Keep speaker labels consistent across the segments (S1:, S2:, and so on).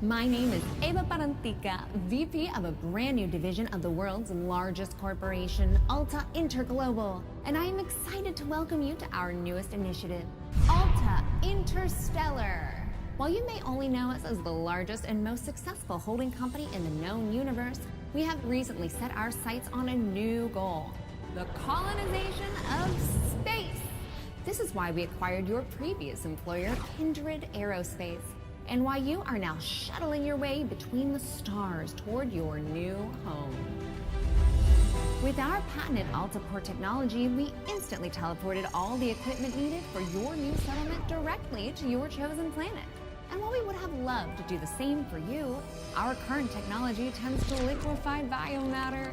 S1: My name is Eva Parantica, VP of a brand new division of the world's largest corporation, Alta Interglobal, and I am excited to welcome you to our newest initiative, Alta Interstellar. While you may only know us as the largest and most successful holding company in the known universe, we have recently set our sights on a new goal, the colonization of space. This is why we acquired your previous employer, Kindred Aerospace, and why you are now shuttling your way between the stars toward your new home. With our patented AltaPort technology, we instantly teleported all the equipment needed for your new settlement directly to your chosen planet. And while we would have loved to do the same for you, our current technology tends to liquefy biomatter.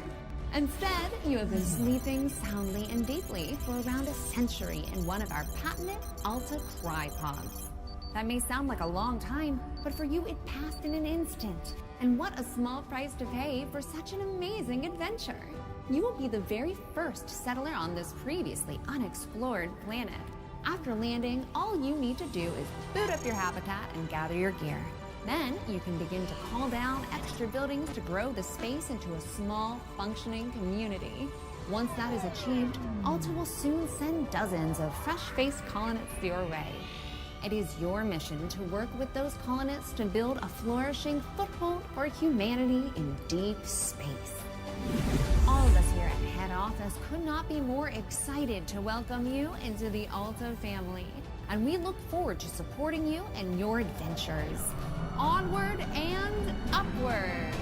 S1: Instead, you have been sleeping soundly and deeply for around a century in one of our patented Alta Crypods. That may sound like a long time, but for you it passed in an instant. And what a small price to pay for such an amazing adventure. You will be the very first settler on this previously unexplored planet. After landing, all you need to do is boot up your habitat and gather your gear. Then you can begin to call down extra buildings to grow the space into a small, functioning community. Once that is achieved, Alta will soon send dozens of fresh-faced colonists your way. It is your mission to work with those colonists to build a flourishing foothold for humanity in deep space. All of us here at Head Office could not be more excited to welcome you into the Alta family, and we look forward to supporting you in your adventures. Onward and upward!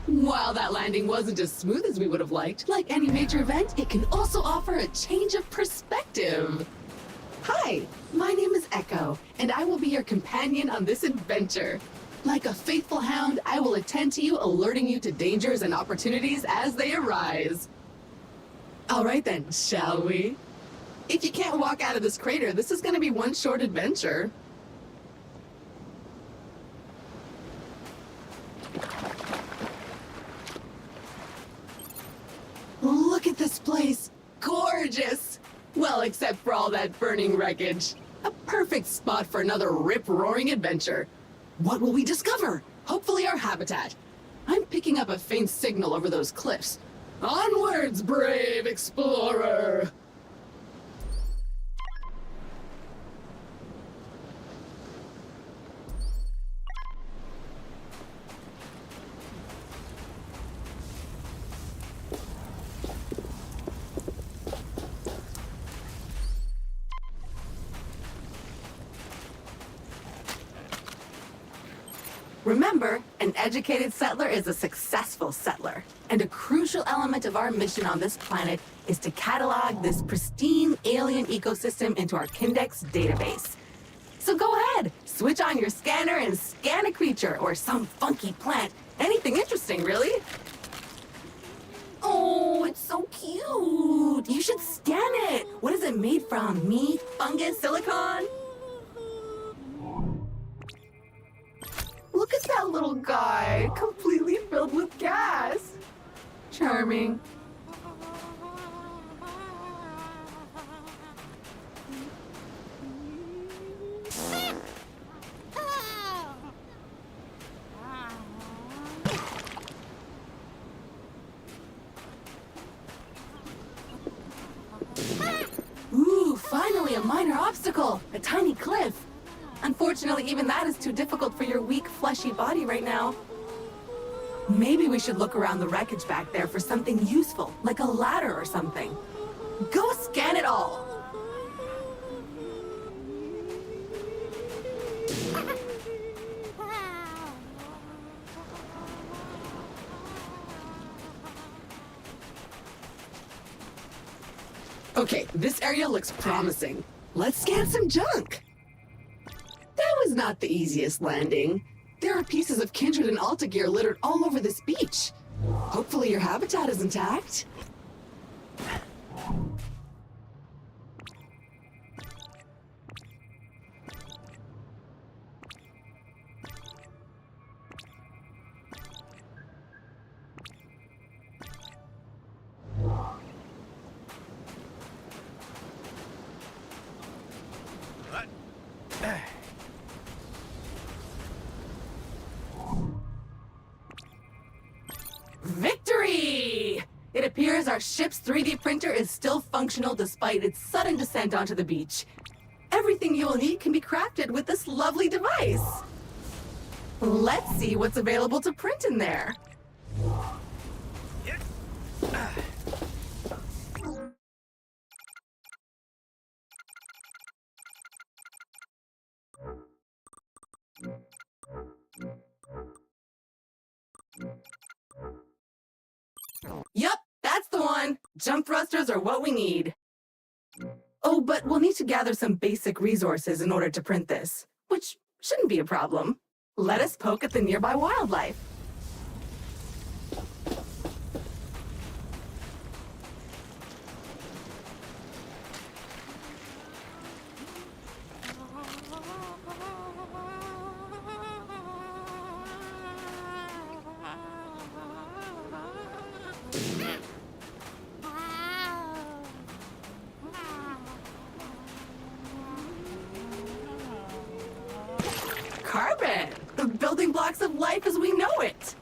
S2: While that landing wasn't as smooth as we would have liked, like any major event, it can also offer a change of perspective. Hi, my name is Echo, and I will be your companion on this adventure. Like a faithful hound, I will attend to you, alerting you to dangers and opportunities as they arise. All right then, shall we? If you can't walk out of this crater, this is going to be one short adventure. Look at this place. Gorgeous! Well, except for all that burning wreckage. A perfect spot for another rip-roaring adventure. What will we discover? Hopefully our habitat. I'm picking up a faint signal over those cliffs. Onwards, brave explorer! Remember, an educated settler is a successful settler. And a crucial element of our mission on this planet is to catalog this pristine alien ecosystem into our Kindex database. So go ahead, switch on your scanner and scan a creature or some funky plant. Anything interesting, really. Oh, it's so cute. You should scan it. What is it made from? Meat, fungus, silicone? Look at that little guy, completely filled with gas. Charming. minor obstacle, a tiny cliff. Unfortunately, even that is too difficult for your weak, fleshy body right now. Maybe we should look around the wreckage back there for something useful, like a ladder or something. Go scan it all! Okay, this area looks promising. Let's scan some junk. That was not the easiest landing. There are pieces of Kindred and Alta gear littered all over this beach. Hopefully your habitat is intact. Victory! It appears our ship's 3D printer is still functional despite its sudden descent onto the beach. Everything you will need can be crafted with this lovely device. Let's see what's available to print in there. Yup, that's the one. Jump thrusters are what we need. Oh, but we'll need to gather some basic resources in order to print this, which shouldn't be a problem. Let us poke at the nearby wildlife. Carbon! The building blocks of life as we know it!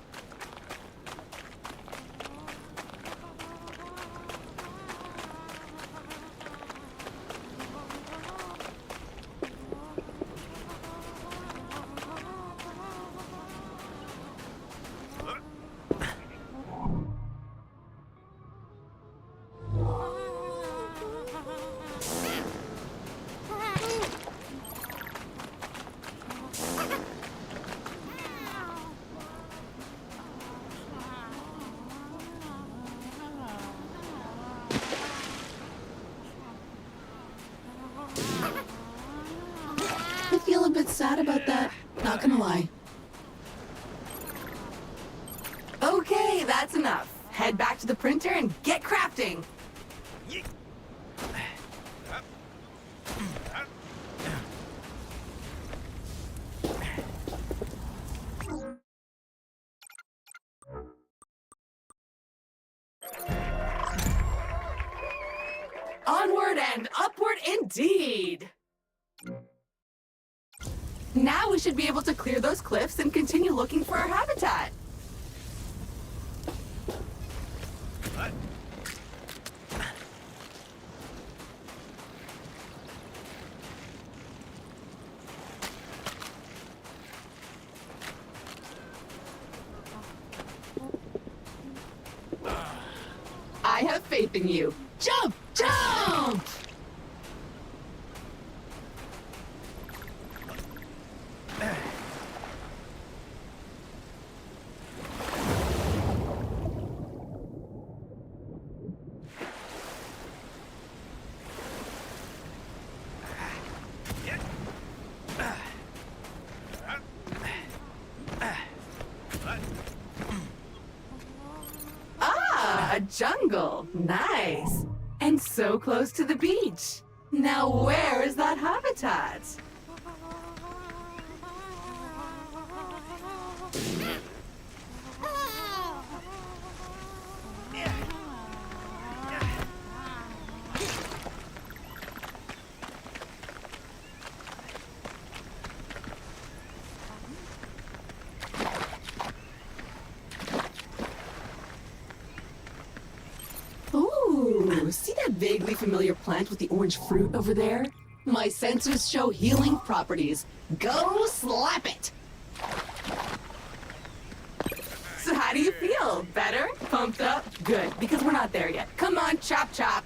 S2: I feel a bit sad about that, not gonna lie. Okay, that's enough. Head back to the printer and get crafting! Onward and upward indeed! Now we should be able to clear those cliffs and continue looking for our habitat. I have faith in you. Jump! Jump! A jungle. Nice. And so close to the beach. Now where is that habitat? Ooh, see that vaguely familiar plant with the orange fruit over there? My sensors show healing properties. Go slap it! So how do you feel? Better? Pumped up? Good, because we're not there yet. Come on, chop chop!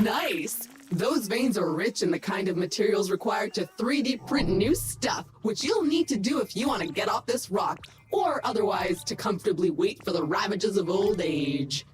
S2: Nice! Those veins are rich in the kind of materials required to 3D print new stuff, which you'll need to do if you want to get off this rock, or otherwise to comfortably wait for the ravages of old age.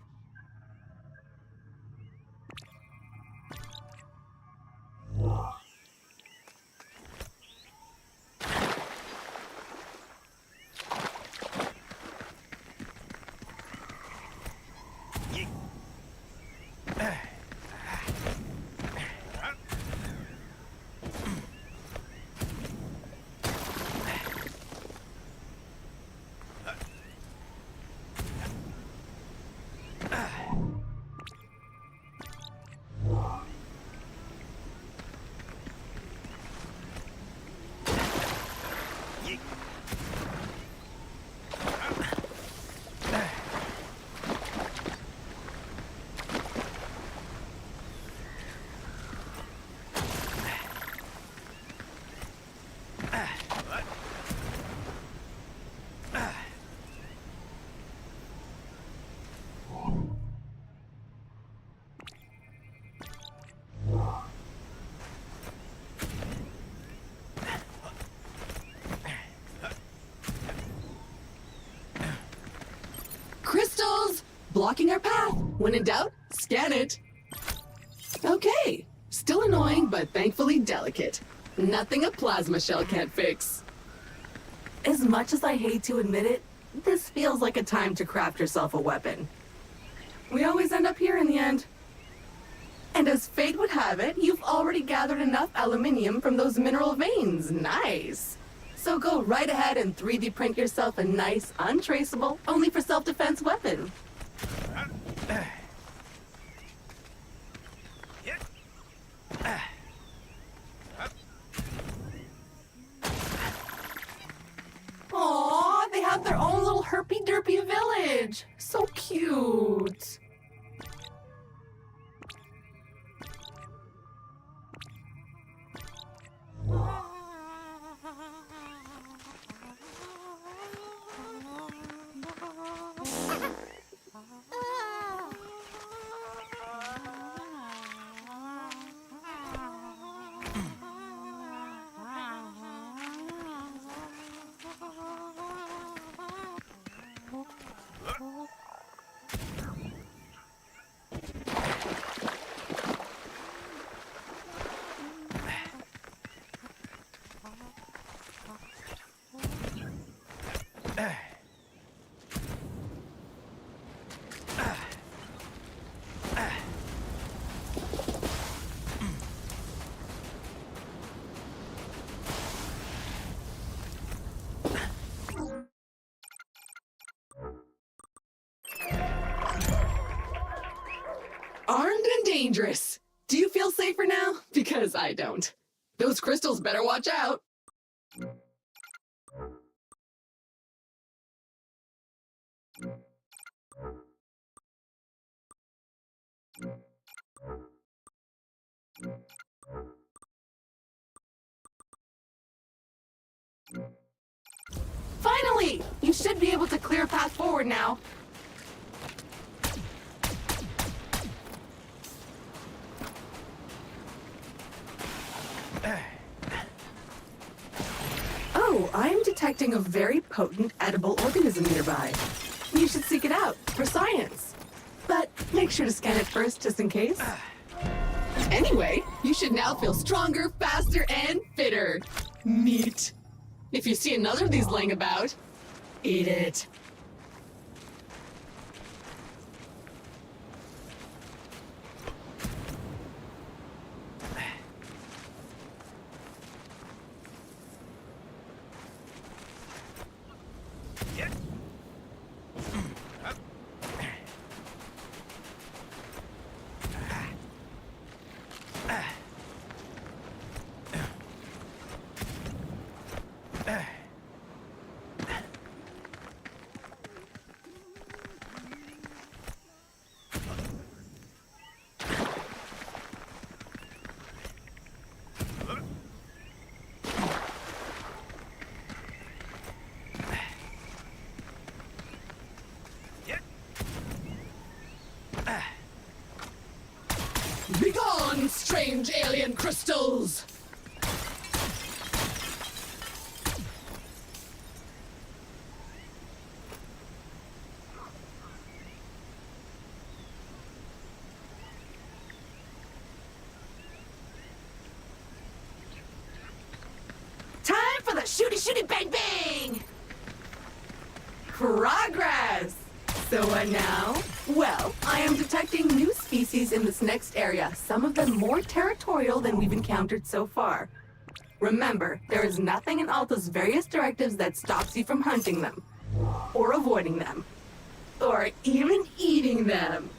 S2: Crystals! Blocking our path. When in doubt, scan it. Okay. Still annoying, but thankfully delicate. Nothing a plasma shell can't fix. As much as I hate to admit it, this feels like a time to craft yourself a weapon. We always end up here in the end. And as fate would have it, you've already gathered enough aluminium from those mineral veins. Nice. So go right ahead and 3D print yourself a nice, untraceable, only for self-defense weapon. Aww, they have their own little herpy-derpy village. So cute. Armed and dangerous. Do you feel safer now? Because I don't. Those crystals better watch out. Finally! You should be able to clear a path forward now. detecting a very potent edible organism nearby. You should seek it out for science. But make sure to scan it first, just in case. Anyway, you should now feel stronger, faster, and fitter. Meat. If you see another of these laying about, eat it. Begone, strange alien crystals! Time for the shooty bang bang! Progress! So what now? Well, I am detecting new species in this next area, some of them more territorial than we've encountered so far. Remember, there is nothing in Alta's various directives that stops you from hunting them, or avoiding them, or even eating them.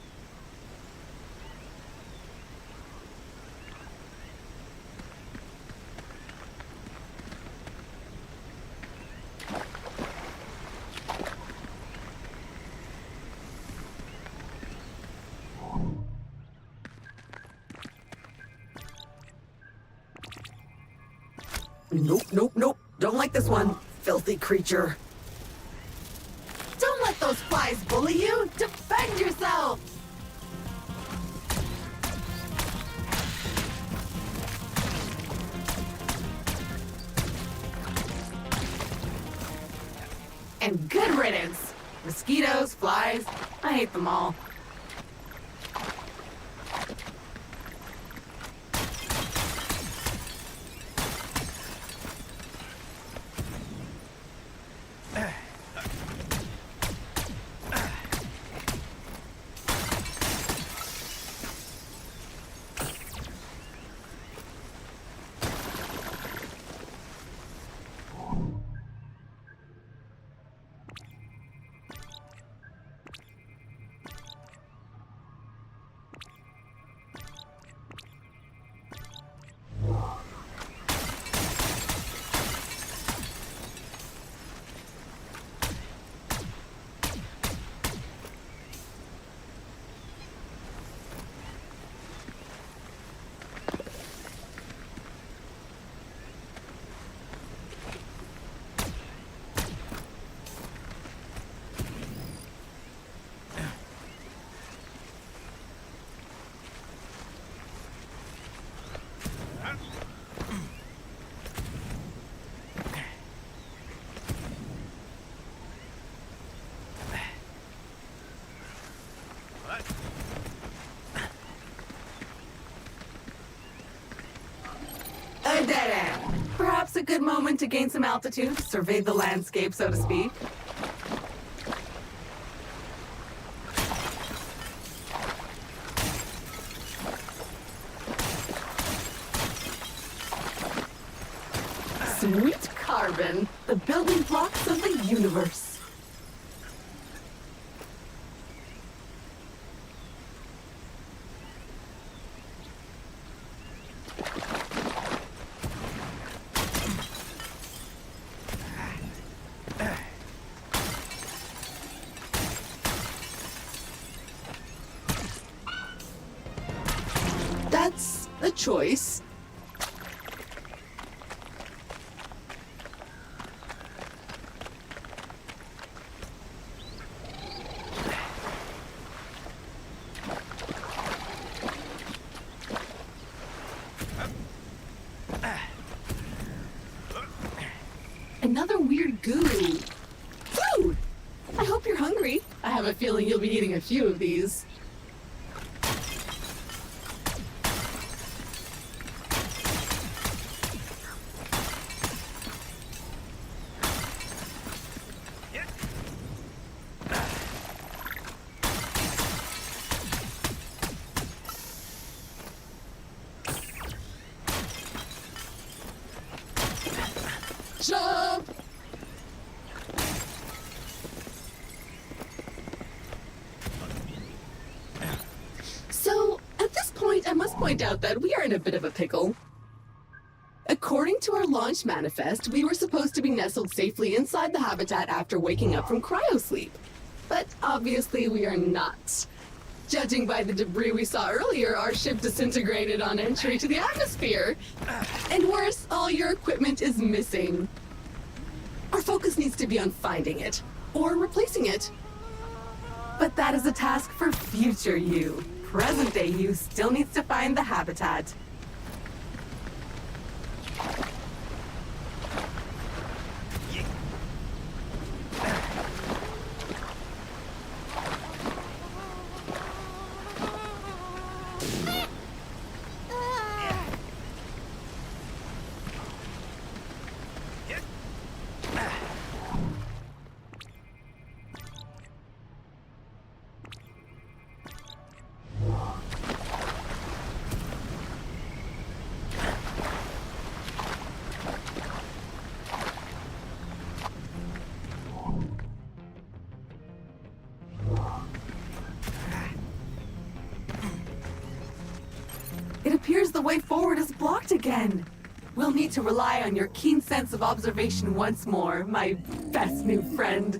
S2: Nope. Don't like this one, filthy creature. Don't let those flies bully you! Defend yourself! And good riddance! Mosquitoes, flies, I hate them all. A dead end. Perhaps a good moment to gain some altitude, survey the landscape, so to speak. Sweet carbon, the building blocks of the universe. That's a choice. Another weird goo. Food! I hope you're hungry. I have a feeling you'll be eating a few of these. Jump! So, at this point, I must point out that we are in a bit of a pickle. According to our launch manifest, we were supposed to be nestled safely inside the habitat after waking up from cryosleep. But obviously we are not. Judging by the debris we saw earlier, our ship disintegrated on entry to the atmosphere. And worse, all your equipment is missing. Our focus needs to be on finding it, or replacing it. But that is a task for future you. Present day you still needs to find the habitat. It appears the way forward is blocked again. We'll need to rely on your keen sense of observation once more, my best new friend.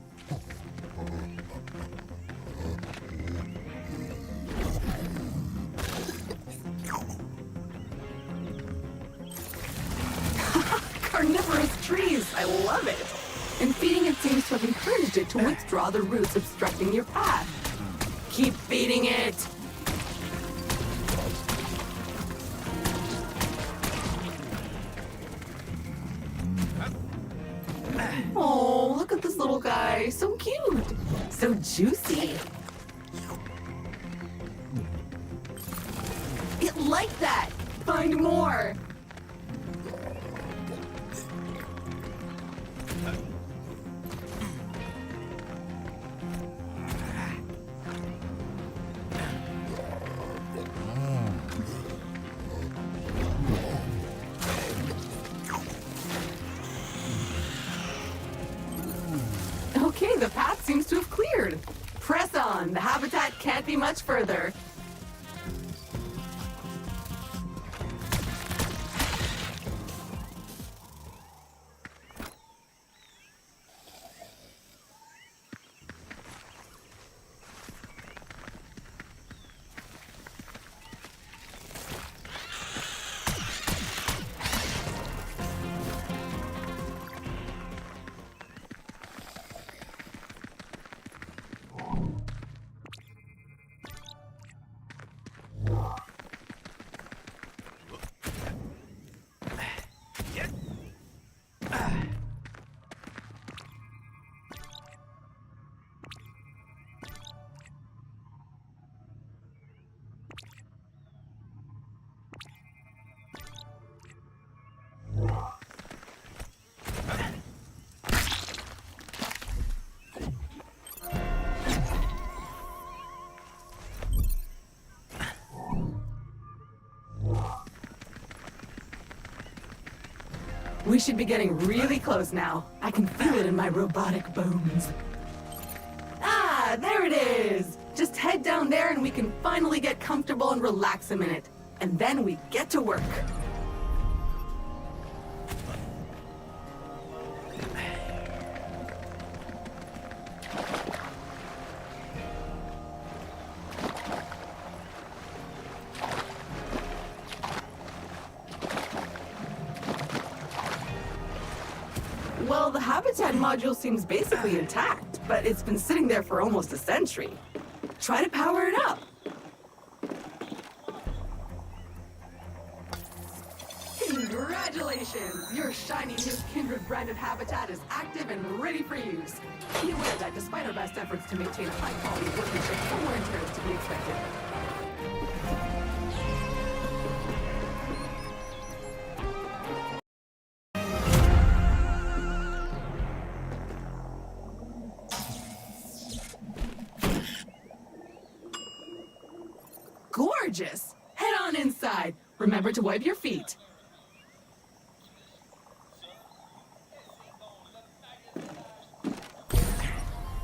S2: Carnivorous trees, I love it. And feeding it seems to have encouraged it to withdraw the roots obstructing your path. Keep feeding it. Oh, look at this little guy. So cute. So juicy. It liked that. Find more. Okay, the path seems to have cleared. Press on. The habitat can't be much further. We should be getting really close now. I can feel it in my robotic bones. Ah, there it is! Just head down there and we can finally get comfortable and relax a minute. And then we get to work. Well, the habitat module seems basically intact, but it's been sitting there for almost a century. Try to power it up. Congratulations! Congratulations! Your shiny new Kindred branded habitat is active and ready for use. Be aware that despite our best efforts to maintain a high quality workmanship, some wear and tear is to be expected. Gorgeous! Head on inside. Remember to wipe your feet.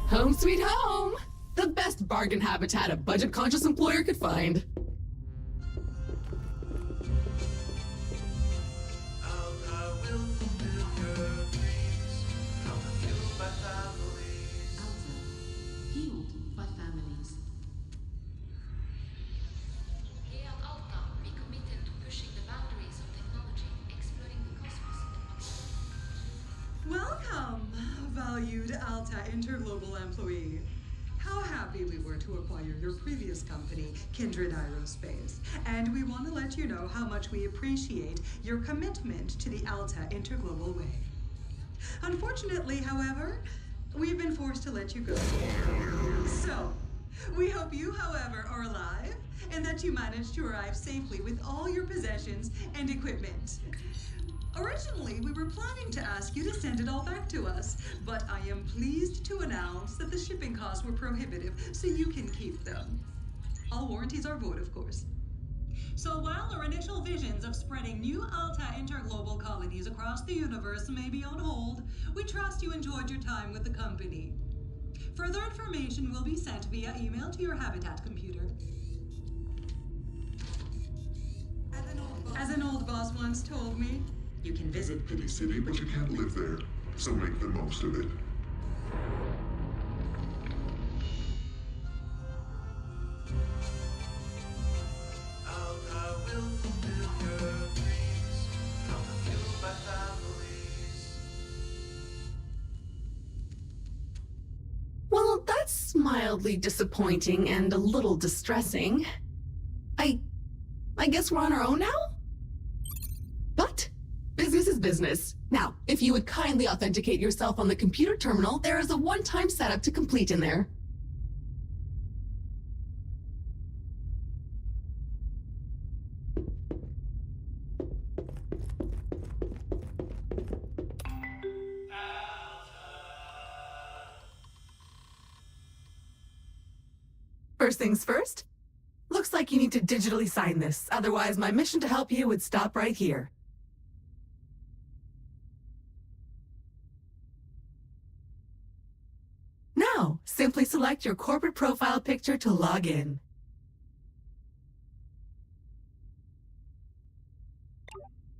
S2: Home sweet home! The best bargain habitat a budget-conscious employer could find.
S3: Fueled by families.
S4: Here at Alta, we committed to pushing the boundaries of technology, exploring the cosmos and
S5: Welcome, valued Alta Interglobal employee. How happy we were to acquire your previous company, Kindred Aerospace. And we want to let you know how much we appreciate your commitment to the Alta Interglobal way. Unfortunately, however, we've been forced to let you go. So, we hope you, however, are alive and that you managed to arrive safely with all your possessions and equipment. Originally, we were planning to ask you to send it all back to us, but I am pleased to announce that the shipping costs were prohibitive, so you can keep them. All warranties are void, of course. So while our initial visions of spreading new Alta interglobal colonies across the universe may be on hold, we trust you enjoyed your time with the company. Further information will be sent via email to your Habitat computer. As an old boss once told me, you can visit
S6: Pity City, but you can't live there, so make the most of it.
S2: Well, that's mildly disappointing and a little distressing. I guess we're on our own now? But business is business. Now, if you would kindly authenticate yourself on the computer terminal, there is a one-time setup to complete in there. First things first, looks like you need to digitally sign this. Otherwise, my mission to help you would stop right here. Now, simply select your corporate profile picture to log in.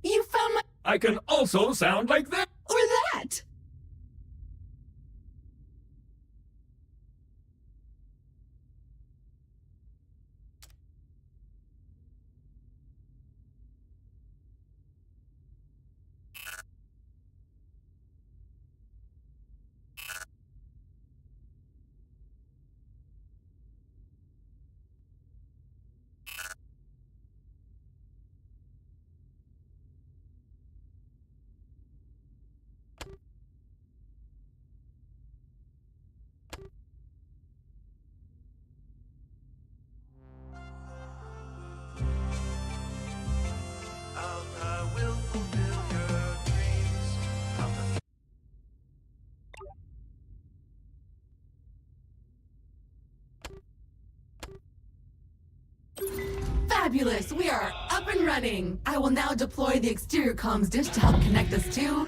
S2: You found my...
S7: I can also sound like that.
S2: or that! Fabulous! We are up and running! I will now deploy the exterior comms dish to help connect us to...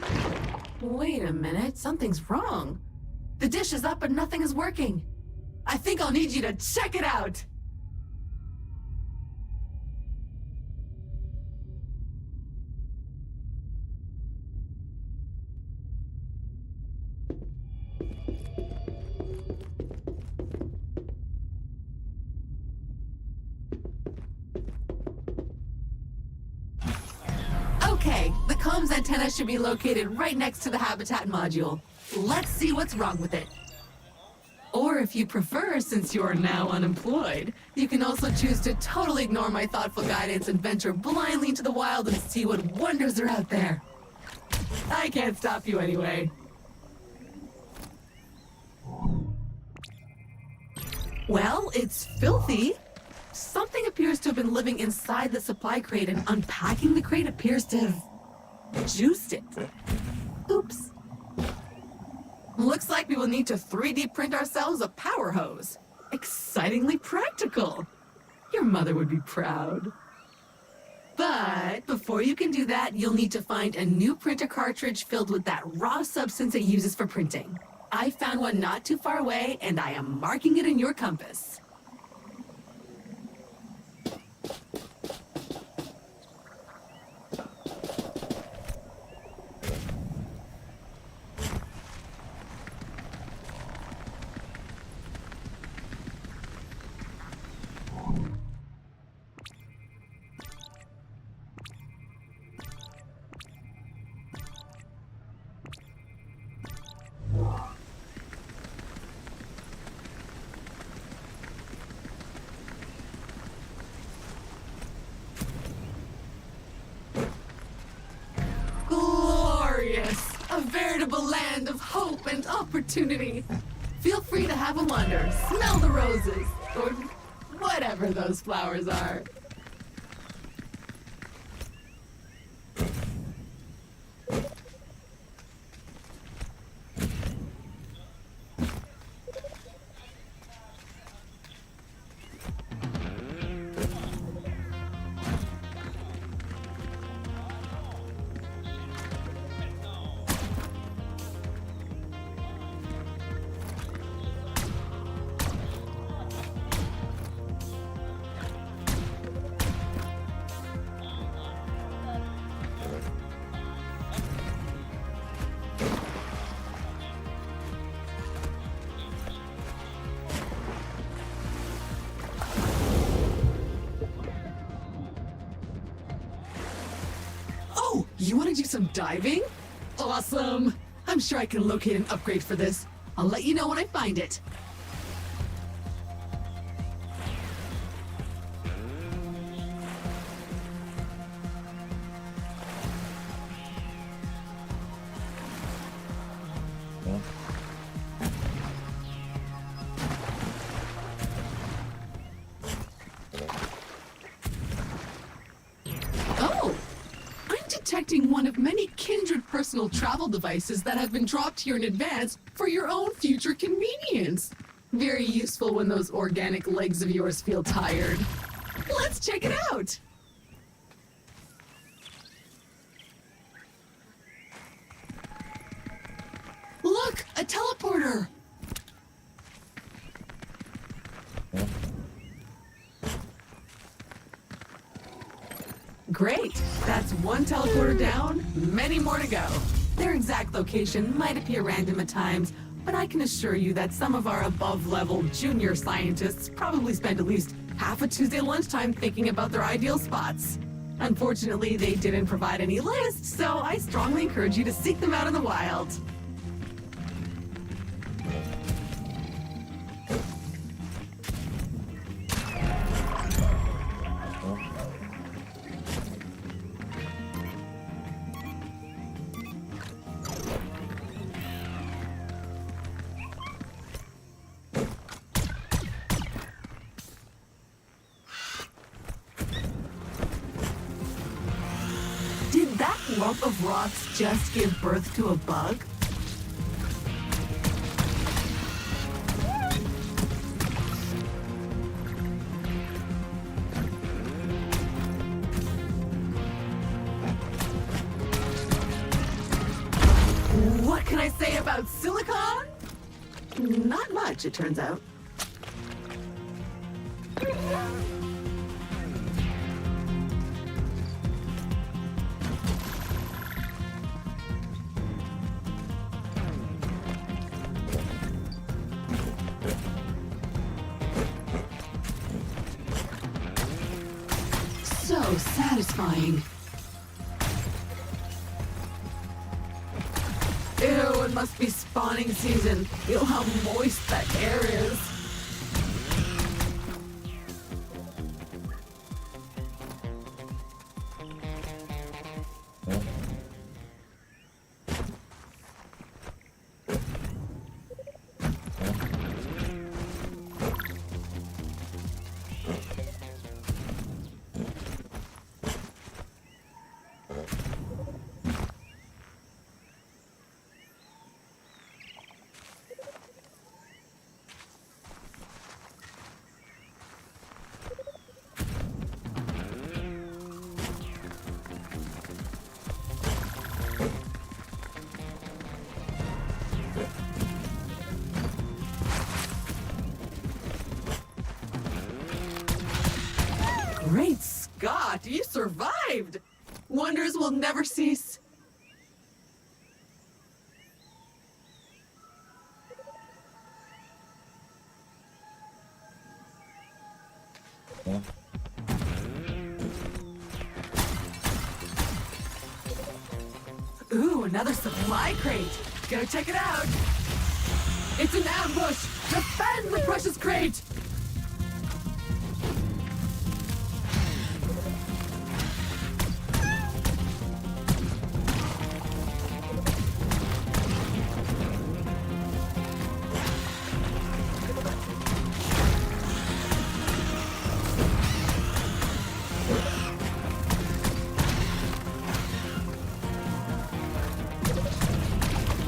S2: Wait a minute, something's wrong. The dish is up but nothing is working. I think I'll need you to check it out! Okay, the comms antenna should be located right next to the habitat module. Let's see what's wrong with it. Or Or if you prefer, since you are now unemployed, you can also choose to totally ignore my thoughtful guidance and venture blindly into the wild and see what wonders are out there. I can't stop you anyway. Well, it's filthy. Something appears to have been living inside the supply crate, and unpacking the crate appears to have juiced it. Oops. Looks like we will need to 3D print ourselves a power hose. Excitingly practical. Your mother would be proud. But before you can do that, you'll need to find a new printer cartridge filled with that raw substance it uses for printing. I found one not too far away, and I am marking it in your compass. Glorious! A veritable land of hope and opportunity. Feel free to have a wander, smell the roses, or whatever those flowers are. Oh, you want to do some diving? Awesome! I'm sure I can locate an upgrade for this. I'll let you know when I find it. Oh! I'm detecting one of many kindred personal travel devices that have been dropped here in advance for your own future convenience. Very useful when those organic legs of yours feel tired. Let's check it out! Look! A teleporter! Great! That's one teleporter down, many more to go. Their exact location might appear random at times, but I can assure you that some of our above-level junior scientists probably spend at least half a Tuesday lunchtime thinking about their ideal spots. Unfortunately, they didn't provide any lists, so I strongly encourage you to seek them out in the wild. Did that lump of rocks just give birth to a bug? What can I say about silicon? Not much, it turns out. So satisfying. Ew, and must be spawning season. Feel how moist that air is. Great Scott, you survived! Wonders will never cease. Ooh, another supply crate. Go check it out. It's an ambush! Defend the precious crate!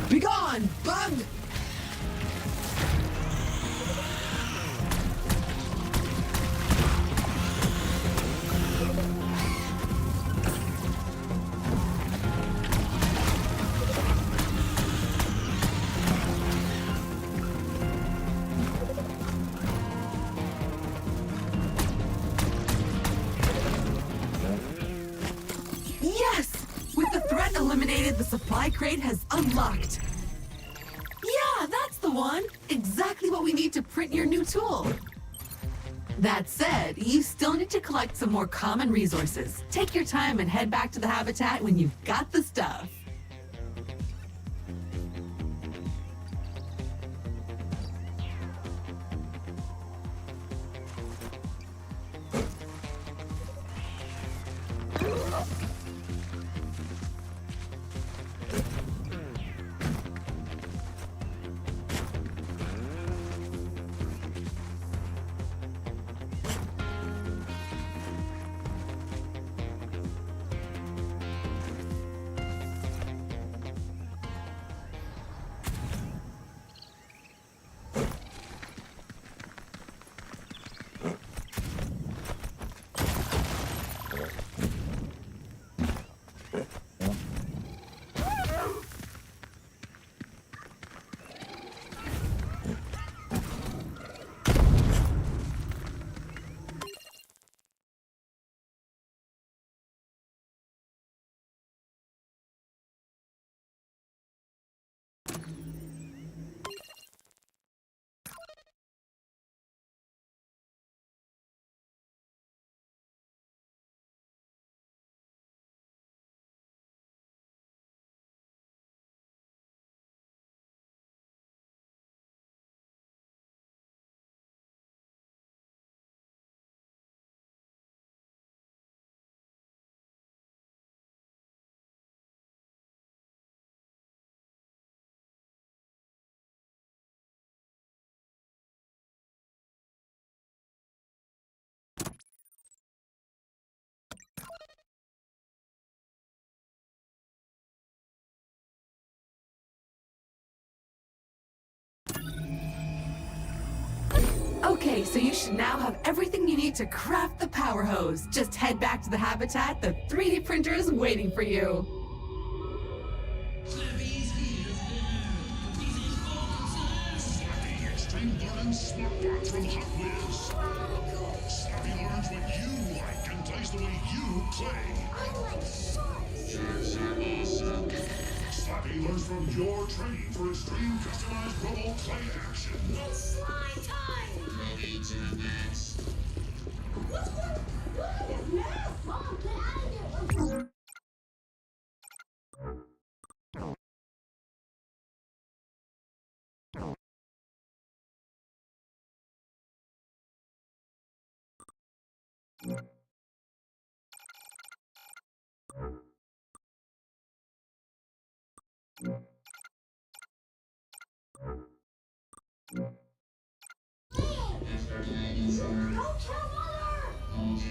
S2: Begone, bug! Yes! With the threat eliminated, the supply crate has unlocked. Yeah, that's the one! Exactly what we need to print your new tool. That said, you still need to collect some more common resources. Take your time and head back to the habitat when you've got the stuff. Okay, so you should now have everything you need to craft the power hose. Just head back to the habitat. The 3D printer is waiting for you.
S6: Extreme Burden Smartbox from Hot Wheels. Snappy learns what you like and plays the way you play.
S8: I like sharks.
S6: Slappy learns from your training for extreme customized robo play action.
S8: It's slime time. What's going on? Mom, get out of here. kill Mother!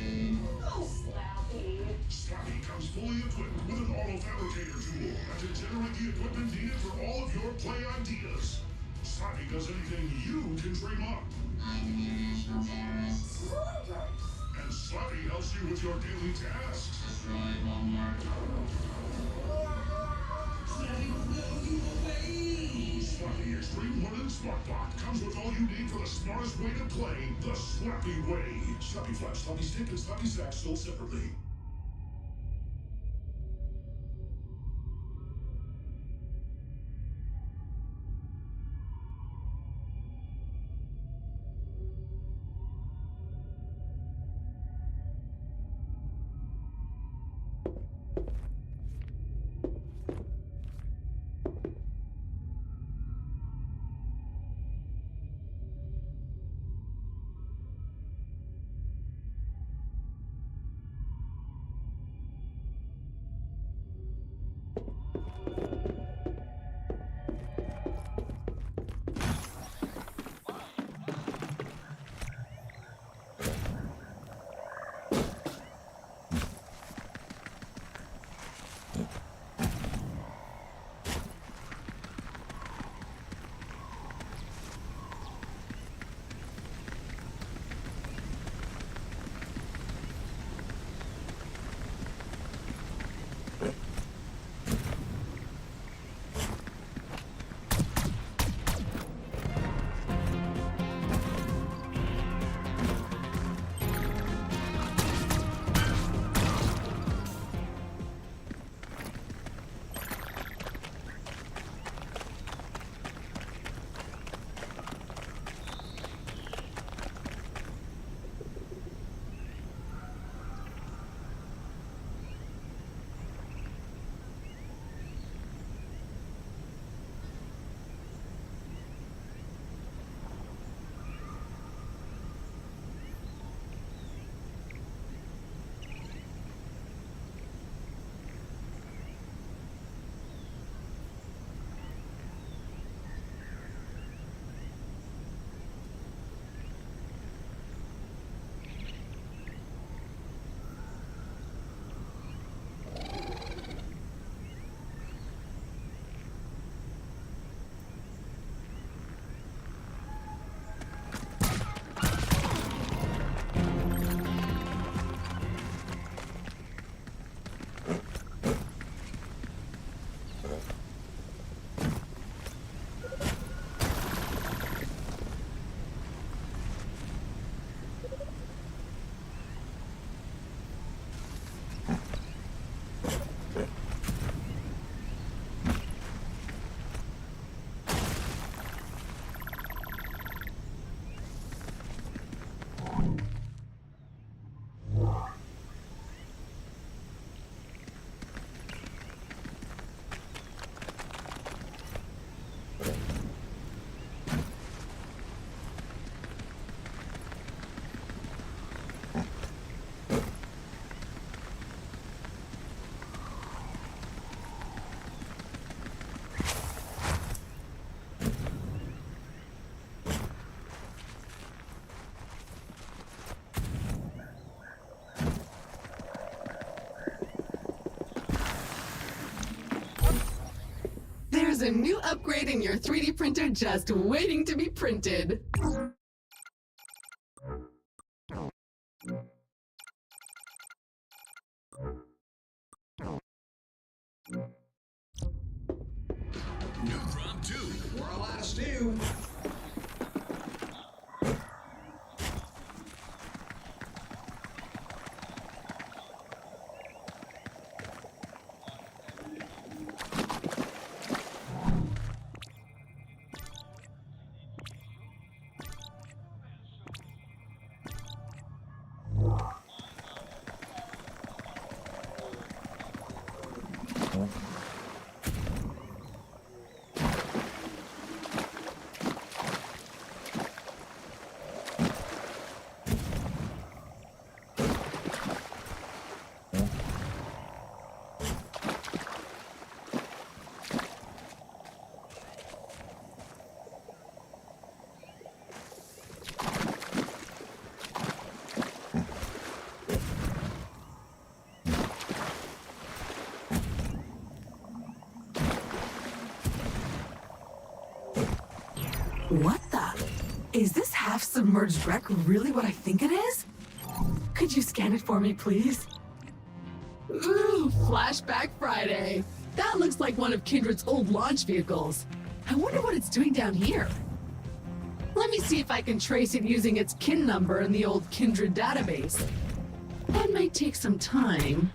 S8: Oh, Slappy.
S6: Slappy comes fully equipped with an auto-fabricator tool that can generate the equipment needed for all of your play ideas. Slappy does anything you can dream up. And Slappy helps you with your daily tasks. Slappy Extreme Wooden Smart Block comes with all you need for the smartest way to play the Slappy way. Slappy Flash, Slappy Stick, and Slappy Sack sold separately.
S2: There's a new upgrade in your 3D printer just waiting to be printed.
S6: New prompt 2.
S9: We're all out of stew.
S2: What the? Is this half-submerged wreck really what I think it is? Could you scan it for me, please? Ooh, Flashback Friday. That looks like one of Kindred's old launch vehicles. I wonder what it's doing down here. Let me see if I can trace it using its kin number in the old Kindred database. That might take some time.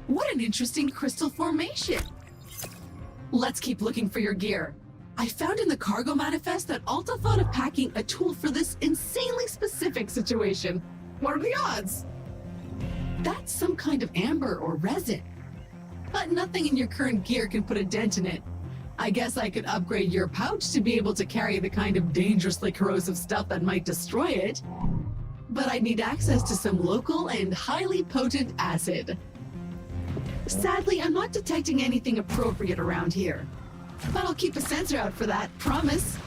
S2: What an interesting crystal formation! Let's keep looking for your gear. I found in the cargo manifest that Alta thought of packing a tool for this insanely specific situation. What are the odds? That's some kind of amber or resin. But nothing in your current gear can put a dent in it. I guess I could upgrade your pouch to be able to carry the kind of dangerously corrosive stuff that might destroy it. But I'd need access to some local and highly potent acid. Sadly, I'm not detecting anything appropriate around here. But I'll keep a sensor out for that, promise.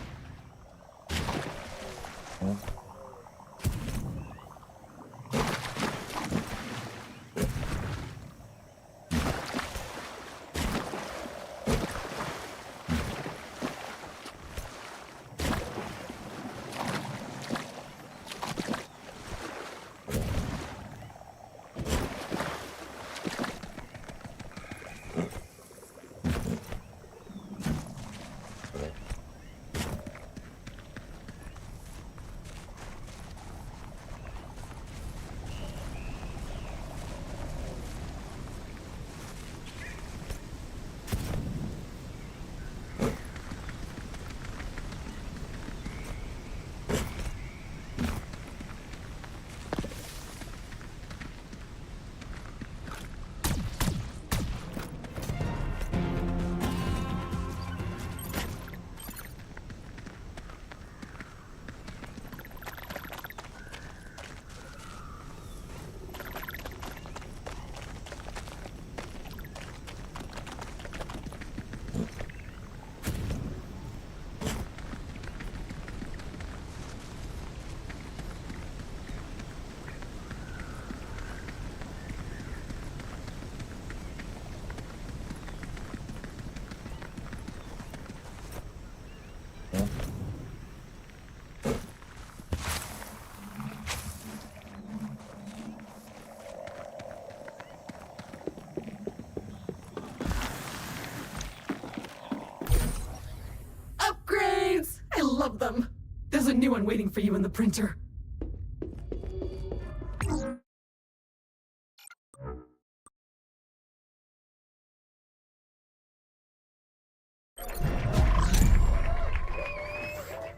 S2: Love them. There's a new one waiting for you in the printer.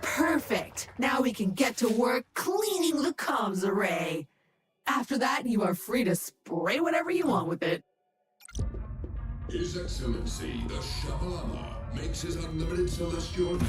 S2: Perfect. Now we can get to work cleaning the comms array. After that, you are free to spray whatever you want with it.
S6: His Excellency, the Shabalama, makes his unlimited celestial...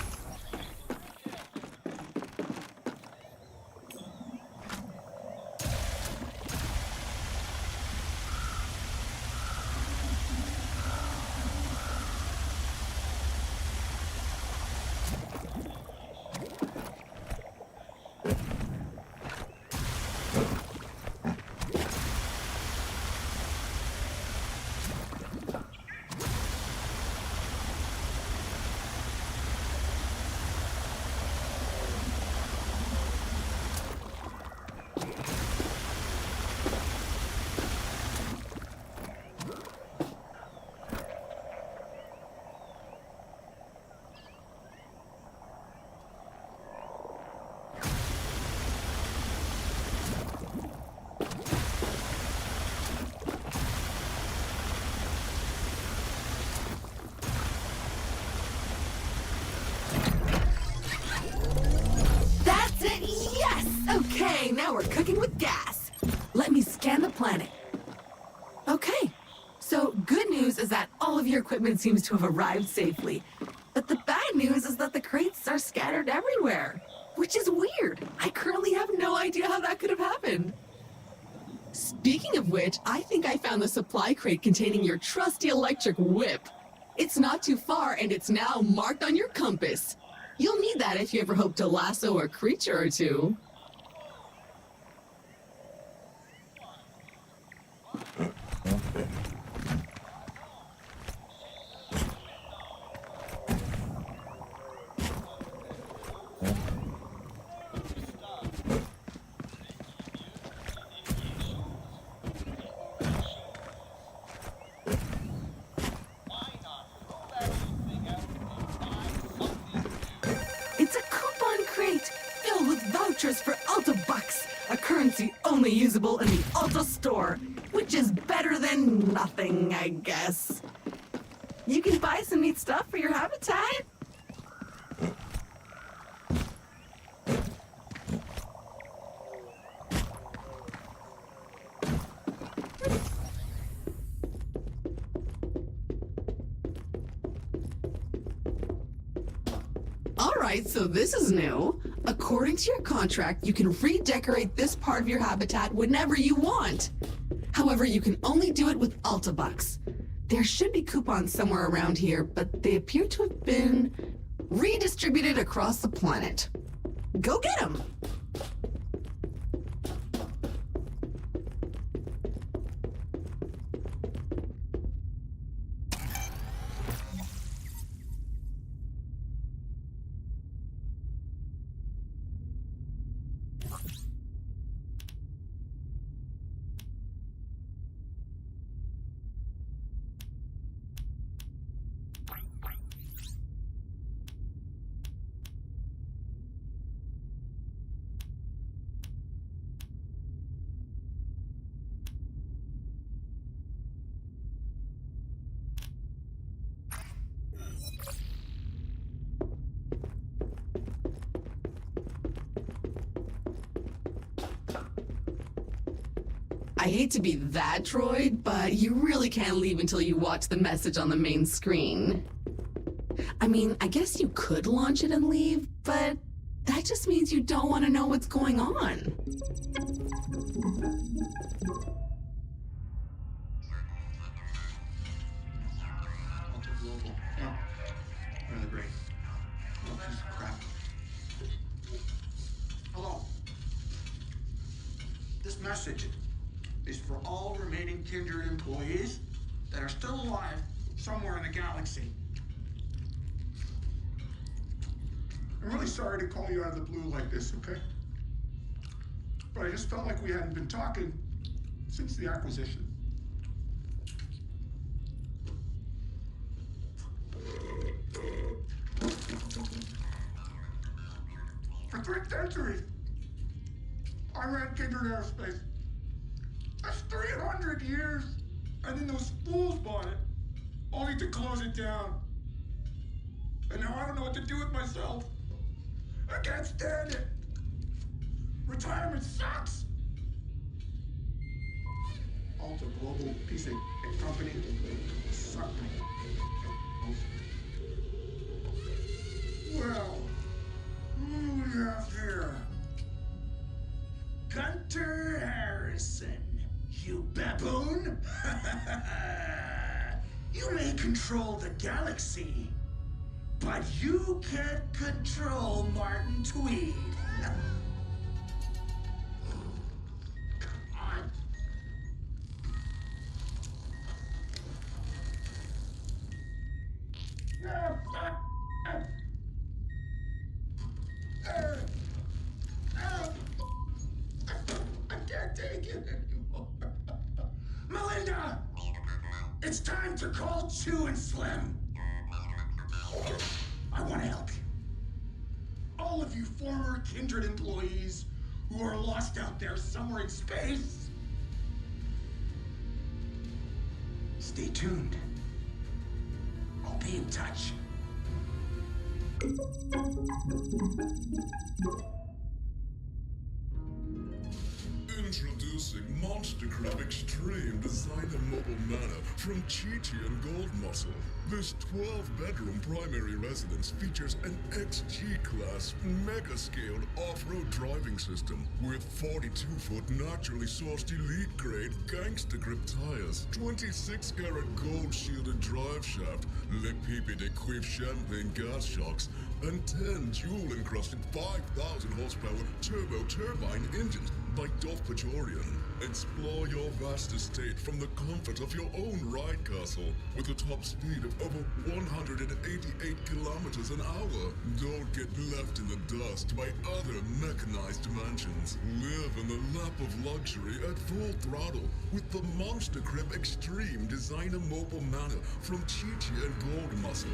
S2: Okay, now we're cooking with gas. Let me scan the planet. Okay, so good news is that all of your equipment seems to have arrived safely. But the bad news is that the crates are scattered everywhere, which is weird. I currently have no idea how that could have happened. Speaking of which, I think I found the supply crate containing your trusty electric whip. It's not too far and it's now marked on your compass. You'll need that if you ever hope to lasso a creature or two. only usable in the Ulta store, which is better than nothing, I guess. You can buy some neat stuff for your habitat. Alright, so this is new. According to your contract, you can redecorate this part of your habitat whenever you want. However, you can only do it with Ulta Bucks. There should be coupons somewhere around here, but they appear to have been redistributed across the planet. Go get them! I hate to be that droid, but you really can't leave until you watch the message on the main screen. I mean, I guess you could launch it and leave, but that just means you don't want to know what's going on.
S9: Yeah, really great. Oh, piece of crap. Hello. This message is for all remaining Kindred employees that are still alive somewhere in the galaxy.
S6: I'm really sorry to call you out of the blue like this, okay? But I just felt like we hadn't been talking since the acquisition. For 3 centuries, I ran Kindred Aerospace. That's 300 years. And then those fools bought it, only to close it down. And now I don't know what to do with myself. I can't stand it. Retirement sucks. Alta Global piece of company sucked me. Well, who do we have here? Gunter Harrison, you baboon. You may control the galaxy, but you can't control Martin Tweed. Come on. I can't take it anymore. Melinda! It's time to call Chew and Slim. I want to help you. All of you former Kindred employees who are lost out there somewhere in space. Stay tuned. I'll be in touch. Introducing Monster Crab Extreme Designer Mobile Manor from Chi-Chi and Gold Muscle. This 12-bedroom primary residence features an XG-class, mega-scaled off-road driving system with 42-foot naturally sourced elite-grade gangster grip tires, 26-karat gold-shielded drive shaft, Le Pipi de Quiff champagne gas shocks, and 10 jewel-encrusted 5,000 horsepower turbo turbine engines by Dolph Pachorian. Explore your vast estate from the comfort of your own ride castle with a top speed of over 188 kilometers an hour. Don't get left in the dust by other mechanized mansions. Live in the lap of luxury at full throttle with the Monster Crib Extreme Designer Mobile Manor from Chi-Chi and Gold Muscle.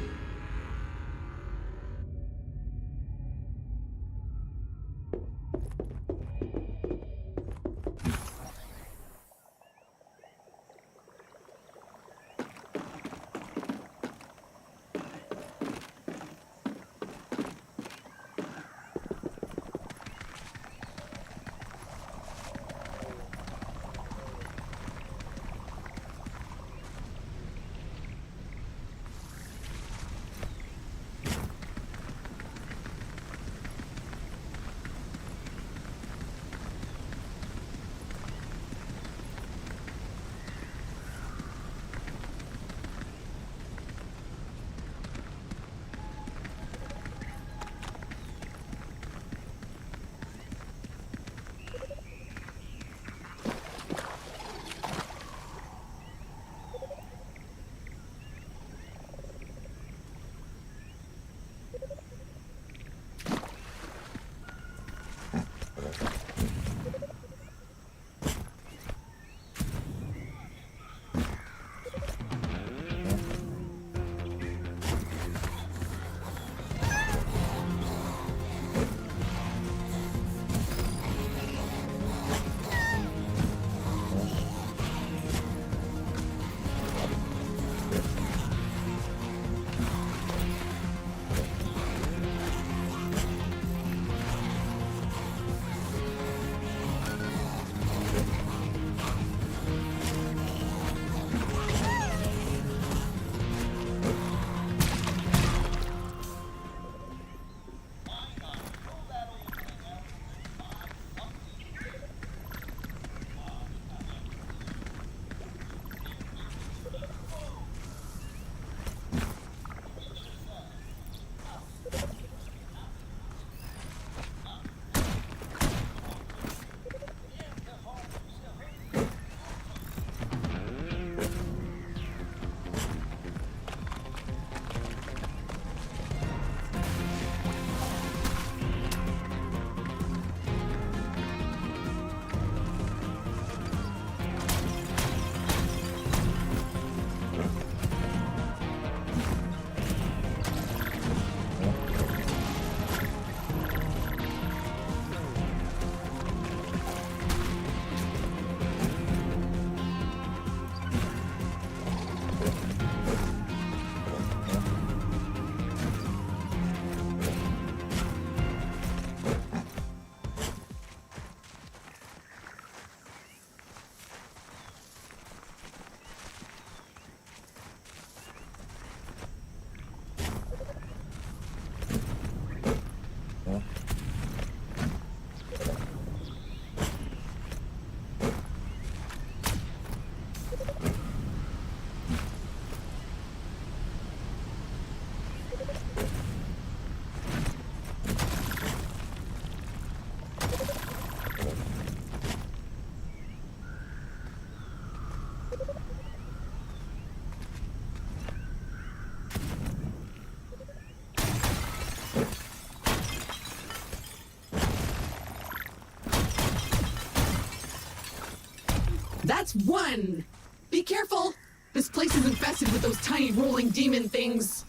S2: That's one! Be careful! This place is infested with those tiny rolling demon things.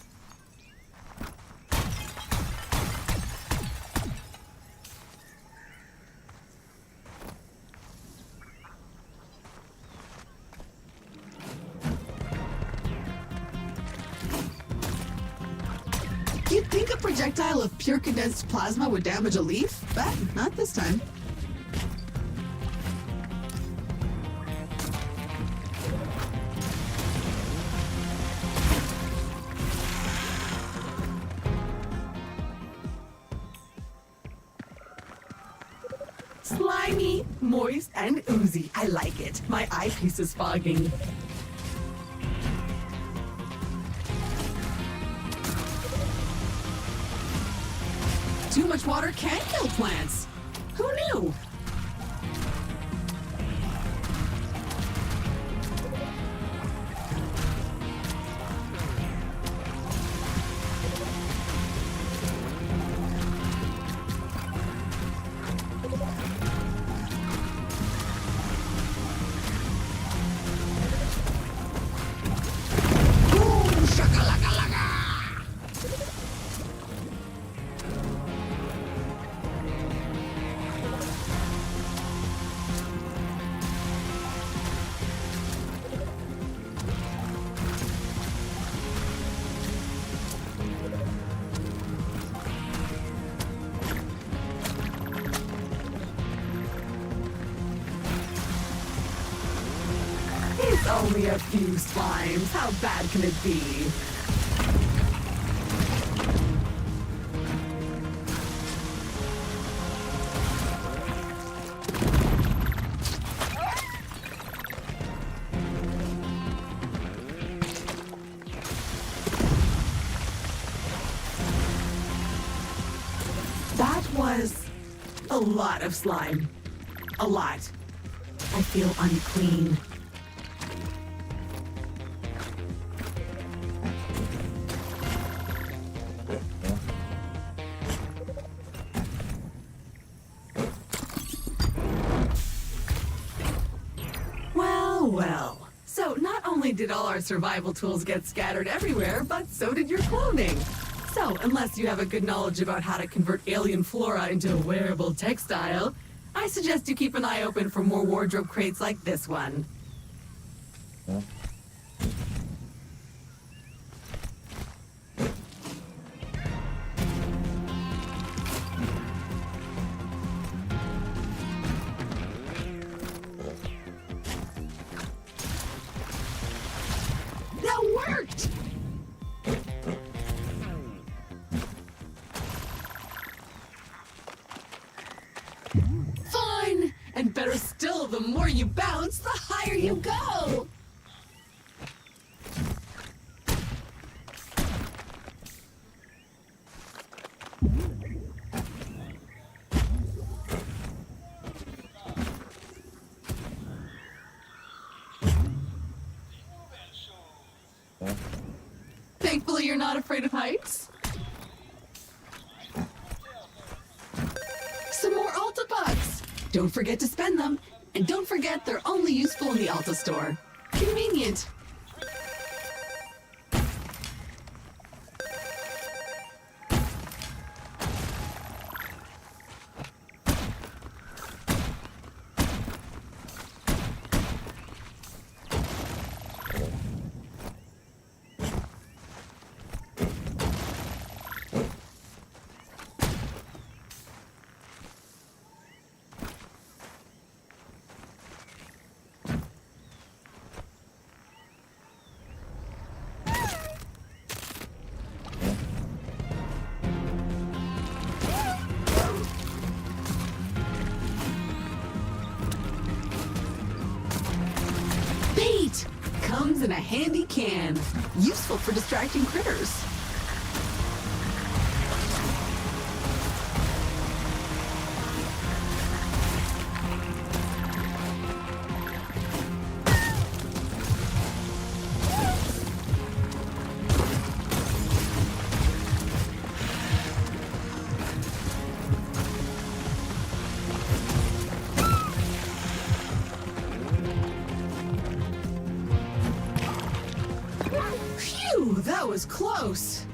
S2: You'd think a projectile of pure condensed plasma would damage a leaf, but not this time. Slimy, moist, and oozy. I like it. My eyepiece is fogging. Too much water can kill plants. Who knew? Boom, shakalaka-laka! It's only a few slimes. How bad can it be? That was a lot of slime. A lot. I feel unclean. Well. So not only did all our survival tools get scattered everywhere, but so did your clothing. So unless you have a good knowledge about how to convert alien flora into a wearable textile, I suggest you keep an eye open for more wardrobe crates like this one. That worked! Fine! And better still, the more you bounce, the higher you go! Thankfully, you're not afraid of heights. Some more Alta bucks. Don't forget to spend them. And don't forget they're only useful in the Alta store. Convenient. Bait! Comes in a handy can. Useful for distracting critters. Phew, that was close.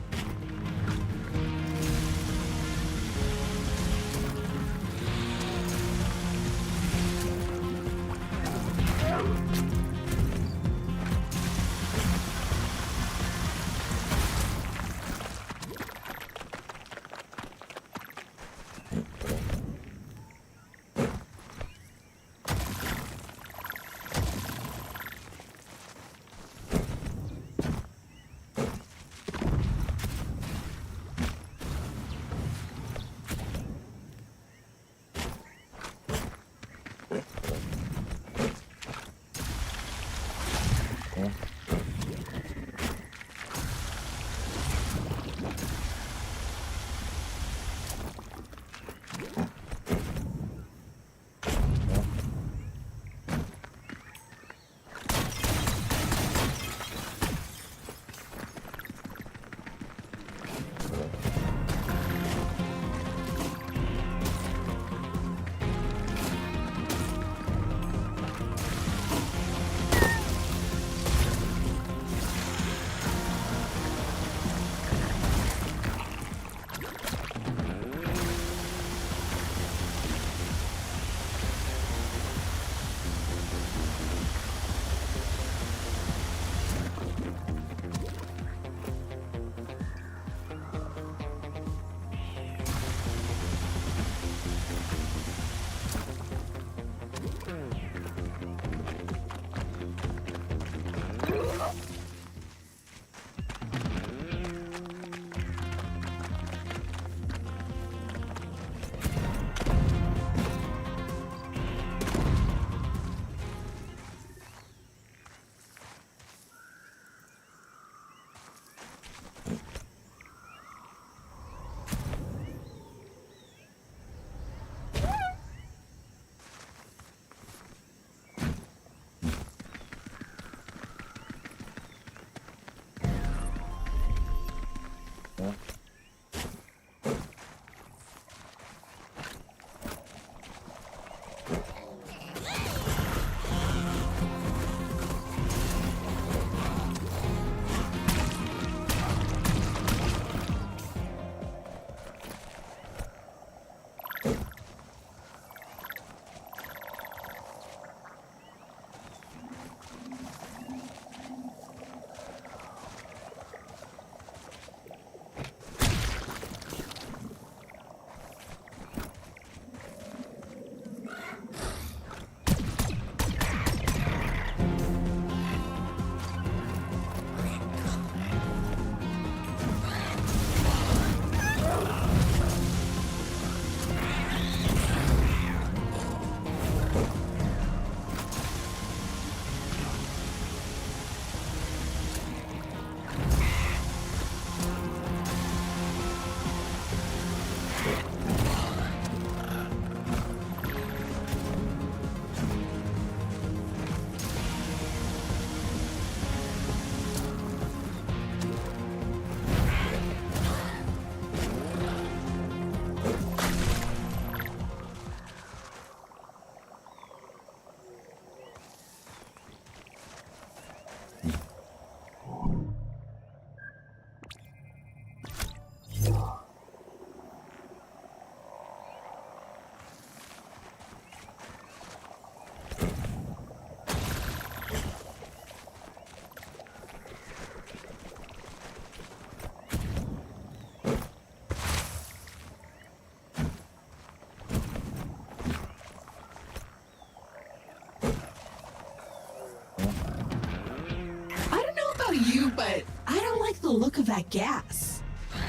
S2: You, but I don't like the look of that gas.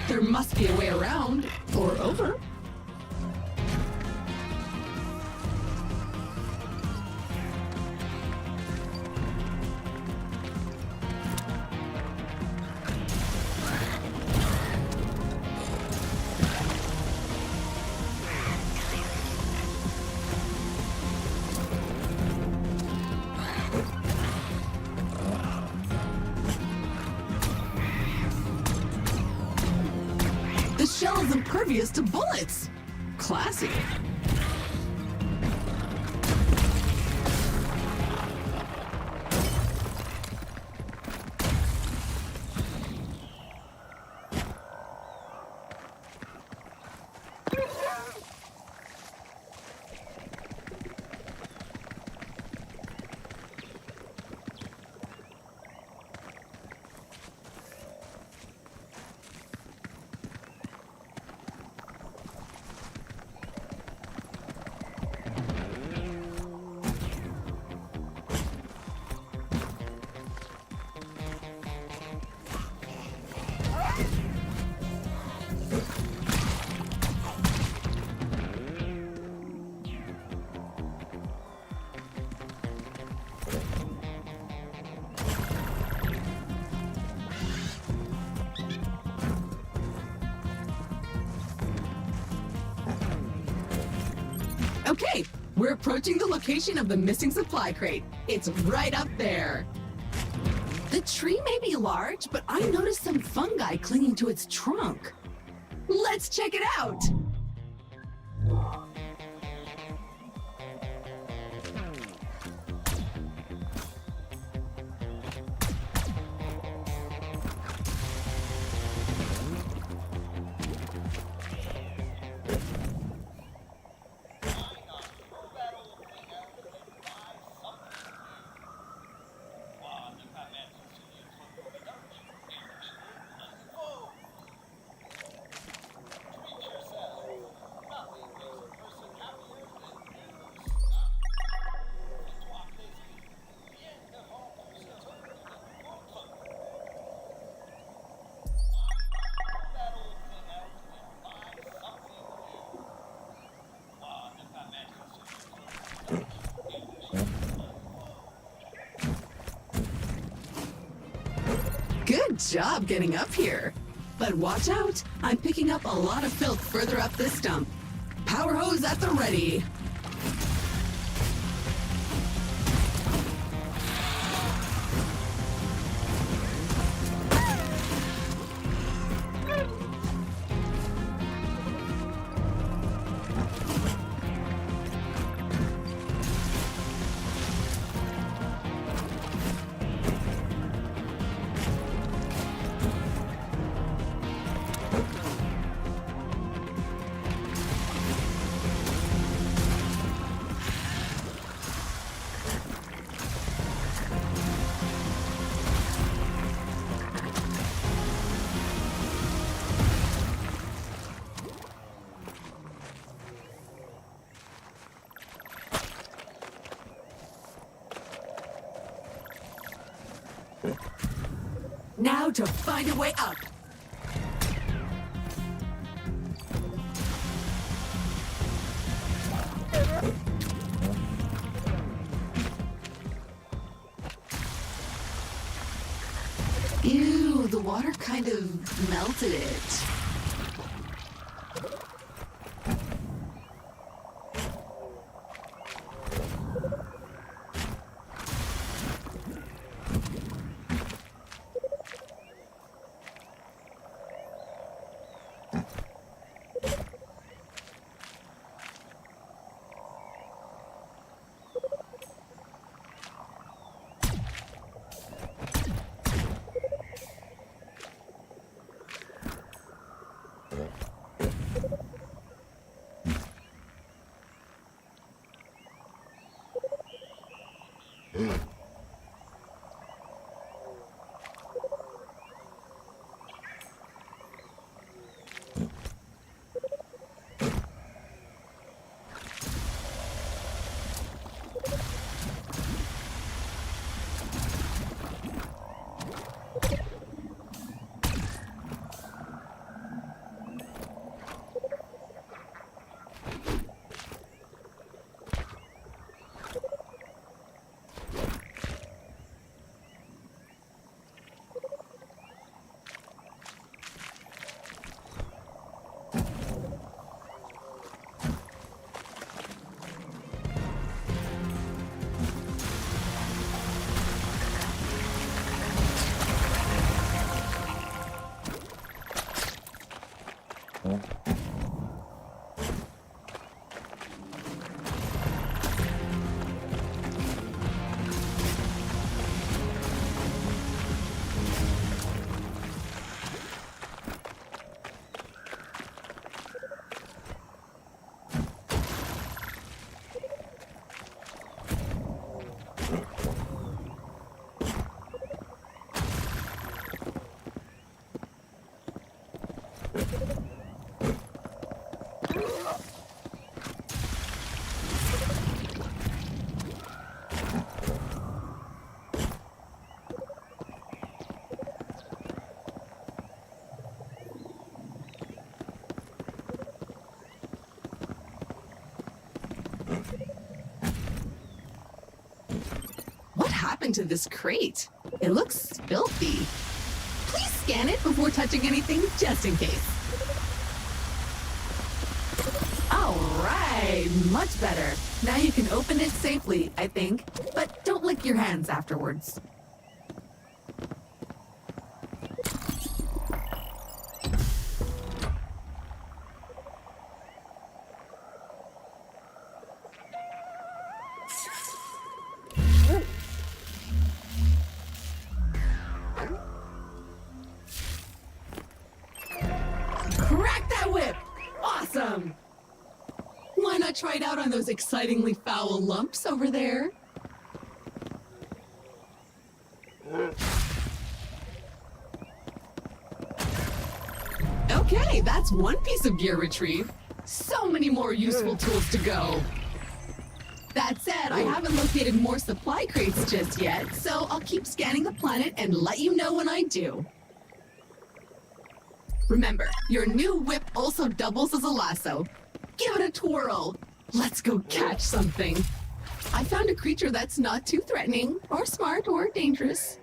S2: There must be a way around or over. The shell is impervious to bullets. Classy. Okay, we're approaching the location of the missing supply crate. It's right up there. The tree may be large, but I noticed some fungi clinging to its trunk. Let's check it out. Good job getting up here. But watch out, I'm picking up a lot of filth further up this stump. Power hose at the ready. Now to find a way up. Ew, the water kind of melted it. What happened to this crate? It looks filthy. Please scan it before touching anything, just in case. Oh, All right, much better. Now you can open it safely, I think. But don't lick your hands afterwards. Crack that whip! Awesome! Why not try it out on those excitingly foul lumps over there? Okay, that's one piece of gear retrieved. So many more useful tools to go. That said, I haven't located more supply crates just yet, so I'll keep scanning the planet and let you know when I do. Remember, your new whip also doubles as a lasso. Give it a twirl. Let's go catch something. I found a creature that's not too threatening, or smart, or dangerous.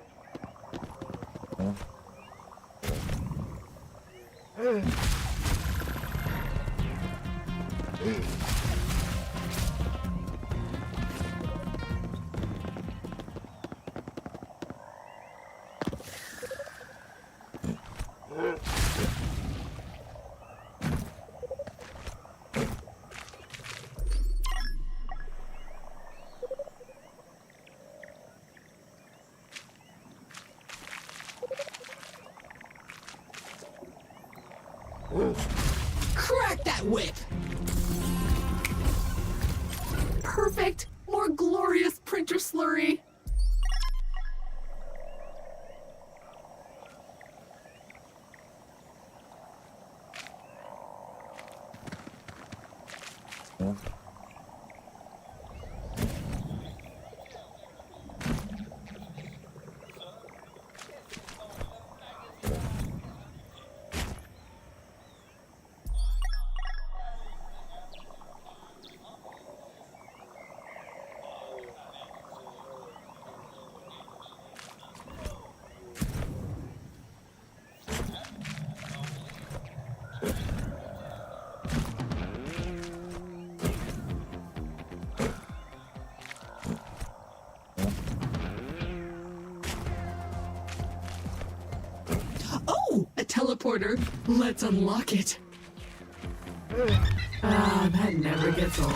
S2: Crack that whip! Perfect! More glorious printer slurry! Oh, a teleporter. Let's unlock it. Ah, that never gets old.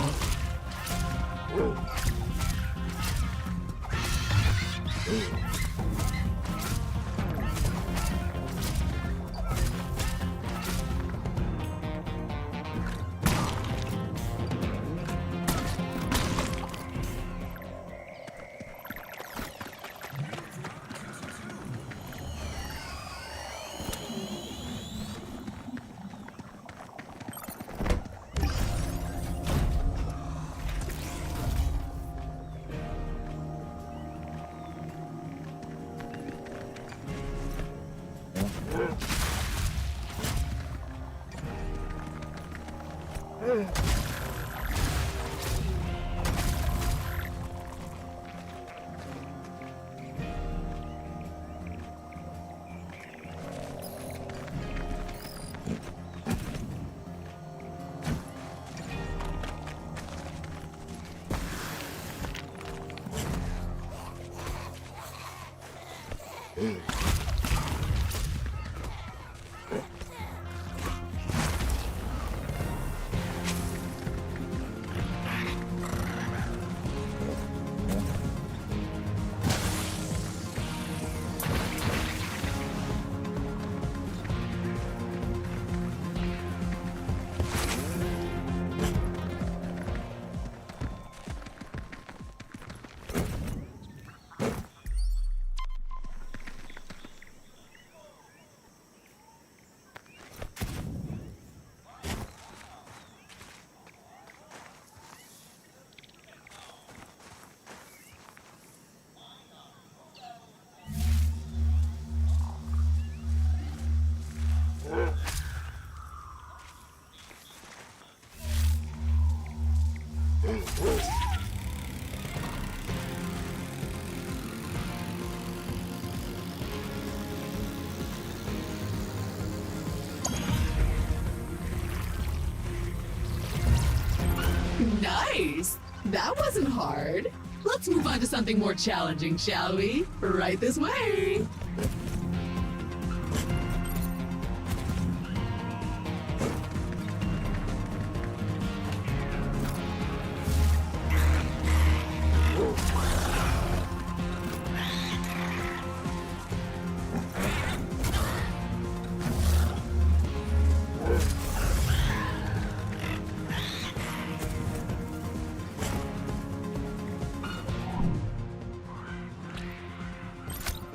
S2: Nice! That wasn't hard. Let's move on to something more challenging, shall we? Right this way.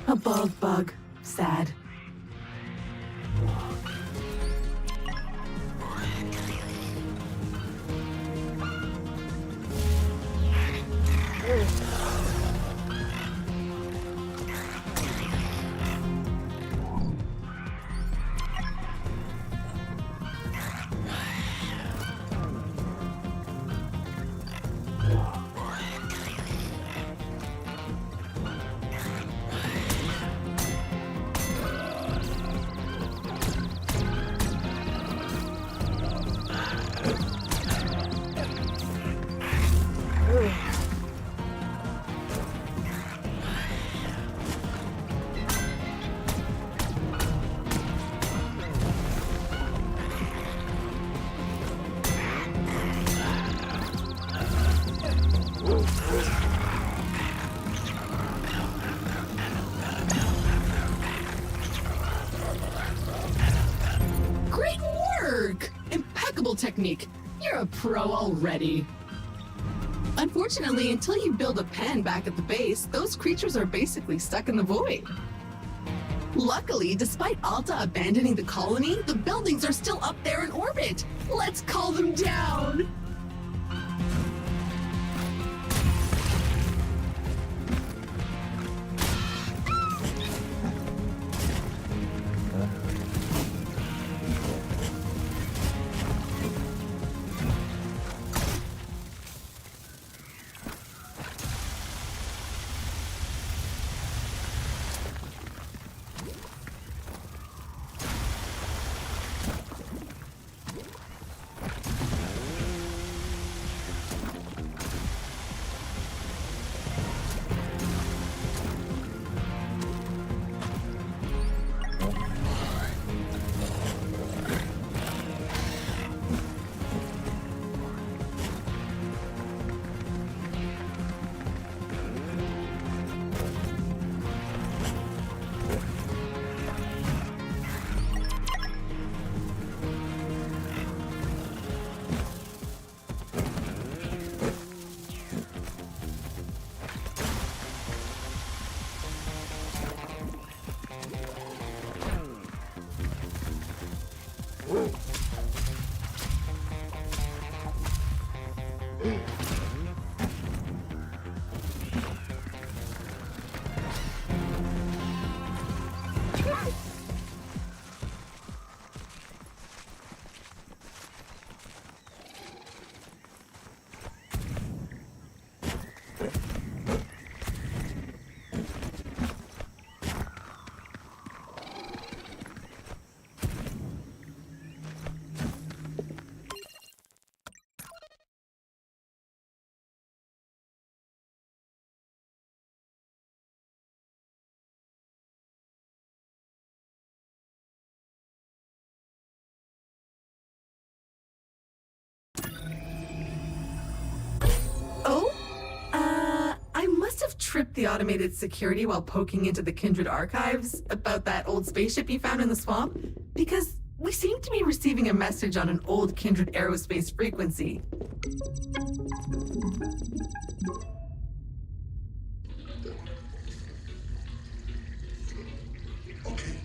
S2: A bald bug. Sad. Great work! Impeccable technique. You're a pro already. Unfortunately, until you build a pen back at the base, those creatures are basically stuck in the void. Luckily, despite Alta abandoning the colony, the buildings are still up there in orbit. Let's call them down! I must have tripped the automated security while poking into the Kindred archives about that old spaceship you found in the swamp, because we seem to be receiving a message on an old Kindred aerospace frequency.
S10: Okay,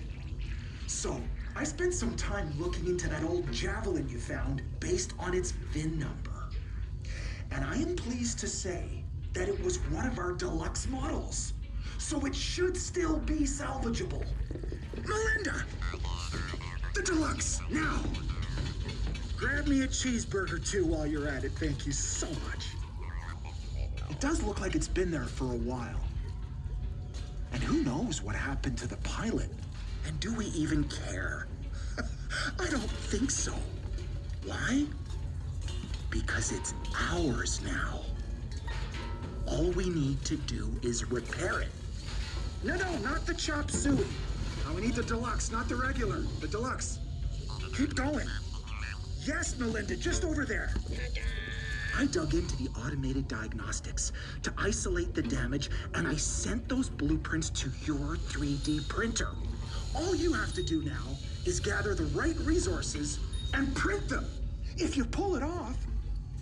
S10: so I spent some time looking into that old Javelin you found based on its VIN number. And I am pleased to say that it was one of our deluxe models. So it should still be salvageable. Melinda! The deluxe, now! Grab me a cheeseburger too while you're at it, thank you so much. It does look like it's been there for a while. And who knows what happened to the pilot? And do we even care? I don't think so. Why? because it's ours now. All we need to do is repair it. No, not the chop suey. No, we need the deluxe, not the regular. The deluxe. Keep going. Yes, Melinda, just over there. I dug into the automated diagnostics to isolate the damage, and I sent those blueprints to your 3D printer. All you have to do now is gather the right resources and print them. If you pull it off,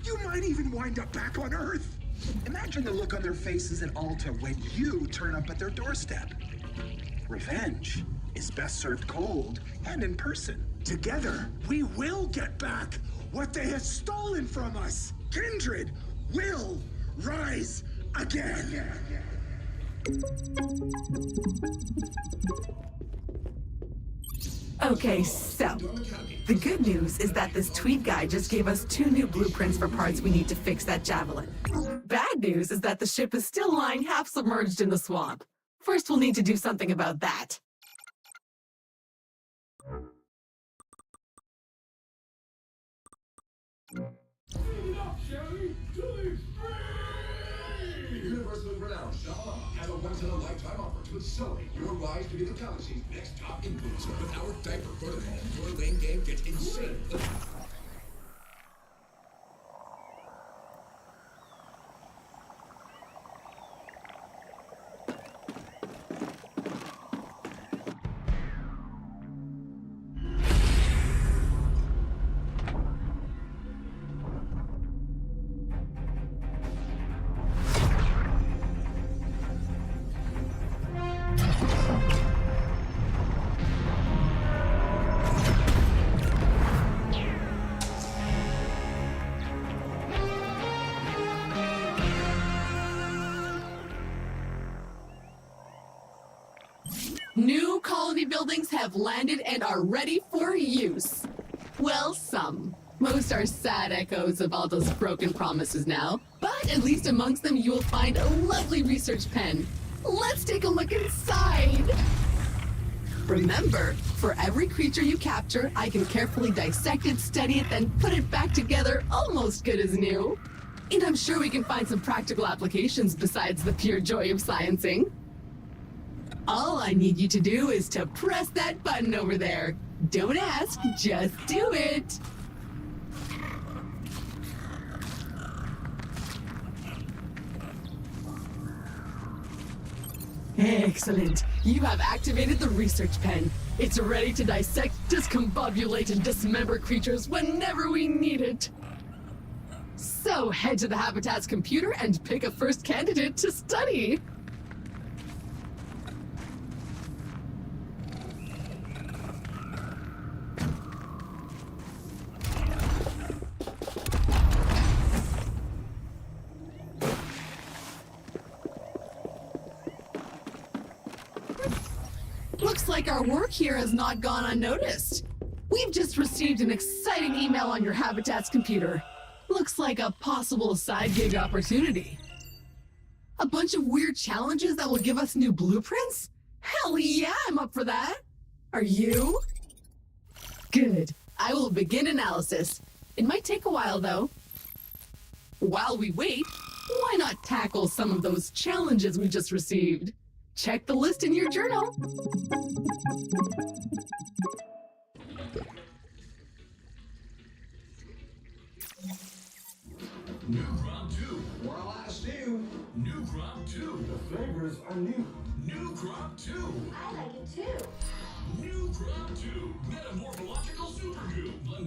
S10: you might even wind up back on Earth. Imagine the look on their faces at Alta when you turn up at their doorstep. Revenge is best served cold and in person. Together, we will get back what they have stolen from us. Kindred will rise again.
S2: Okay, so the good news is that this tweet guy just gave us 2 new blueprints for parts we need to fix that javelin. Bad news is that the ship is still lying half submerged in the swamp. First, we'll need to do something about that.
S11: Universally renowned Raha has a once-in-a-lifetime offer to accelerate your rise to be the galaxy's next top influencer. With our diaper protocol, your lane game gets insane.
S2: New colony buildings have landed and are ready for use. Well, some. Most are sad echoes of all those broken promises now, but at least amongst them you will find a lovely research pen. Let's take a look inside. Remember, for every creature you capture, I can carefully dissect it, study it, then put it back together almost good as new. And I'm sure we can find some practical applications besides the pure joy of sciencing. All I need you to do is to press that button over there. Don't ask, just do it. Excellent. You have activated the research pen. It's ready to dissect, discombobulate, and dismember creatures whenever we need it. So head to the Habitat's computer and pick a first candidate to study. Looks like our work here has not gone unnoticed. We've just received an exciting email on your Habitat's computer. Looks like a possible side gig opportunity. A bunch of weird challenges that will give us new blueprints? Hell yeah, I'm up for that. Are you? Good. I will begin analysis. It might take a while, though. While we wait, why not tackle some of those challenges we just received? Check the list in your journal.
S11: New crop 2. We're allowed to stew. New crop 2. The flavors are new. New crop 2.
S8: I like it too.
S11: New crop 2. Metamorphological super goo. The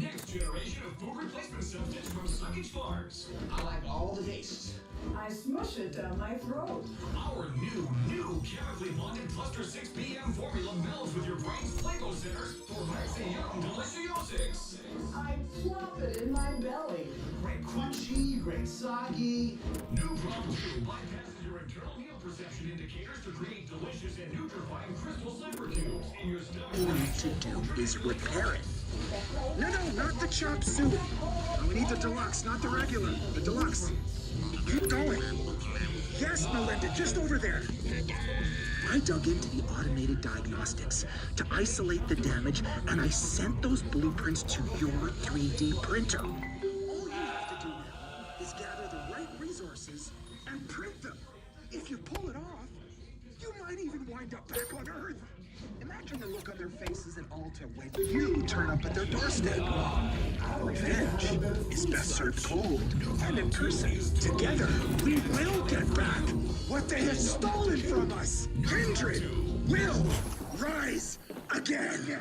S11: next generation of food replacement substance from Suckage Farms. I like all the tastes.
S8: I smush it down my throat.
S11: Our new chemically bonded cluster 6 PM formula melds with your brain's flavor centers for maximum deliciosis.
S8: I plop it in my belly.
S11: Great crunchy, great soggy. New crop 2 bypasses your internal meal perception indicators to create delicious and nutrifying crystal cipher tubes in your stomach.
S10: All we need to do is repair it. No, not the chop suey. No, we need the deluxe, not the regular. The deluxe. Keep going. Yes, Melinda, just over there. I dug into the automated diagnostics to isolate the damage, and I sent those blueprints to your 3D printer. All you Alta when you turn up at their doorstep. Revenge is best served cold and in person. Together, we will get back what they have stolen from us. Kindred will rise again.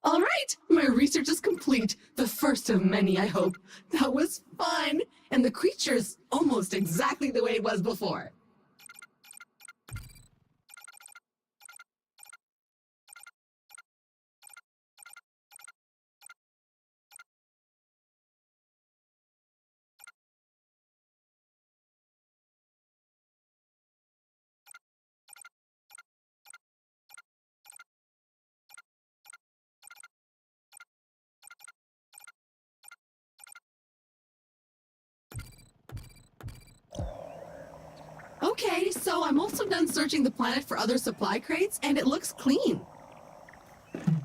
S2: All right, my research is complete. The first of many, I hope. That was fun. And the creature's almost exactly the way it was before. Okay, so I'm also done searching the planet for other supply crates, and it looks clean.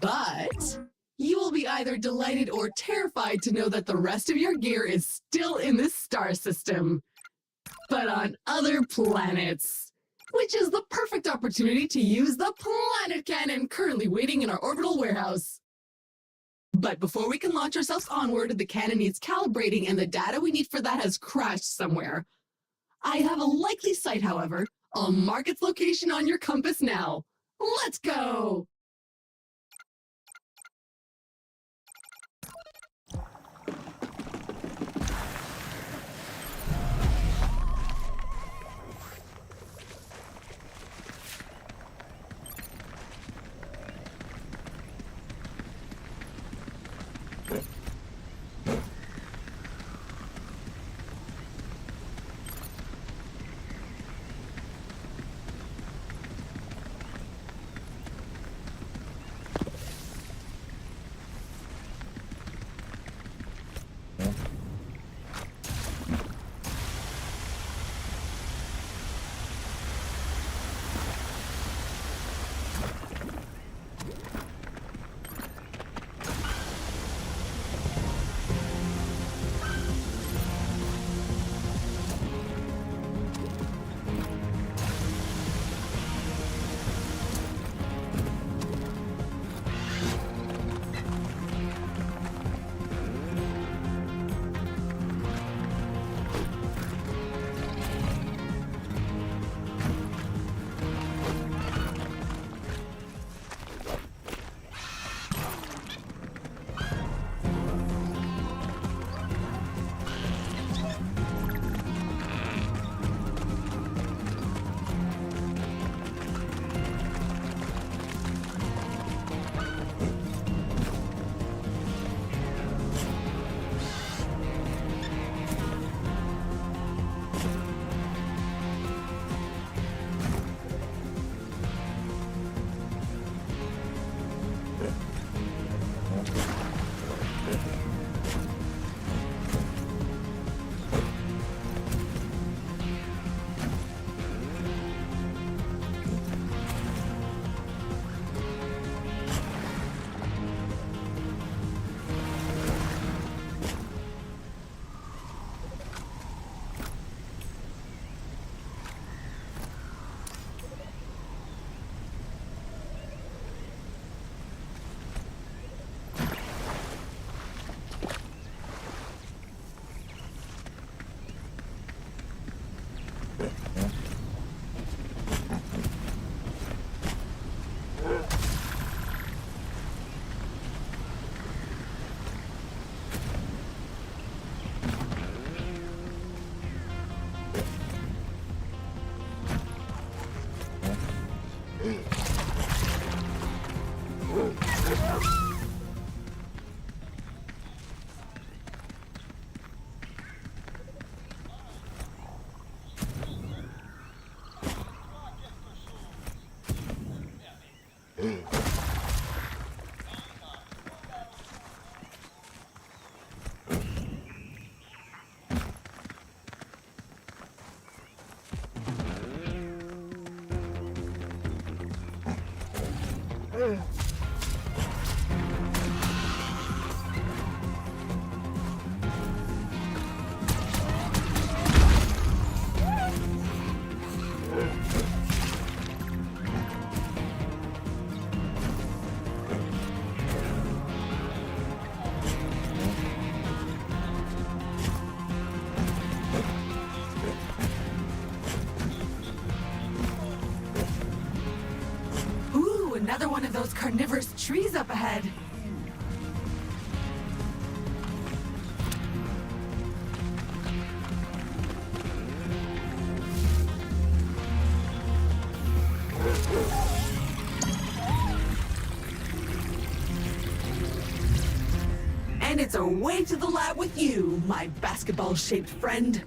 S2: But you will be either delighted or terrified to know that the rest of your gear is still in this star system, but on other planets, which is the perfect opportunity to use the planet cannon currently waiting in our orbital warehouse. But before we can launch ourselves onward, the cannon needs calibrating, and the data we need for that has crashed somewhere. I have a likely site, however. I'll mark its location on your compass now. Let's go! trees up ahead. And it's away to the lab with you, my basketball-shaped friend.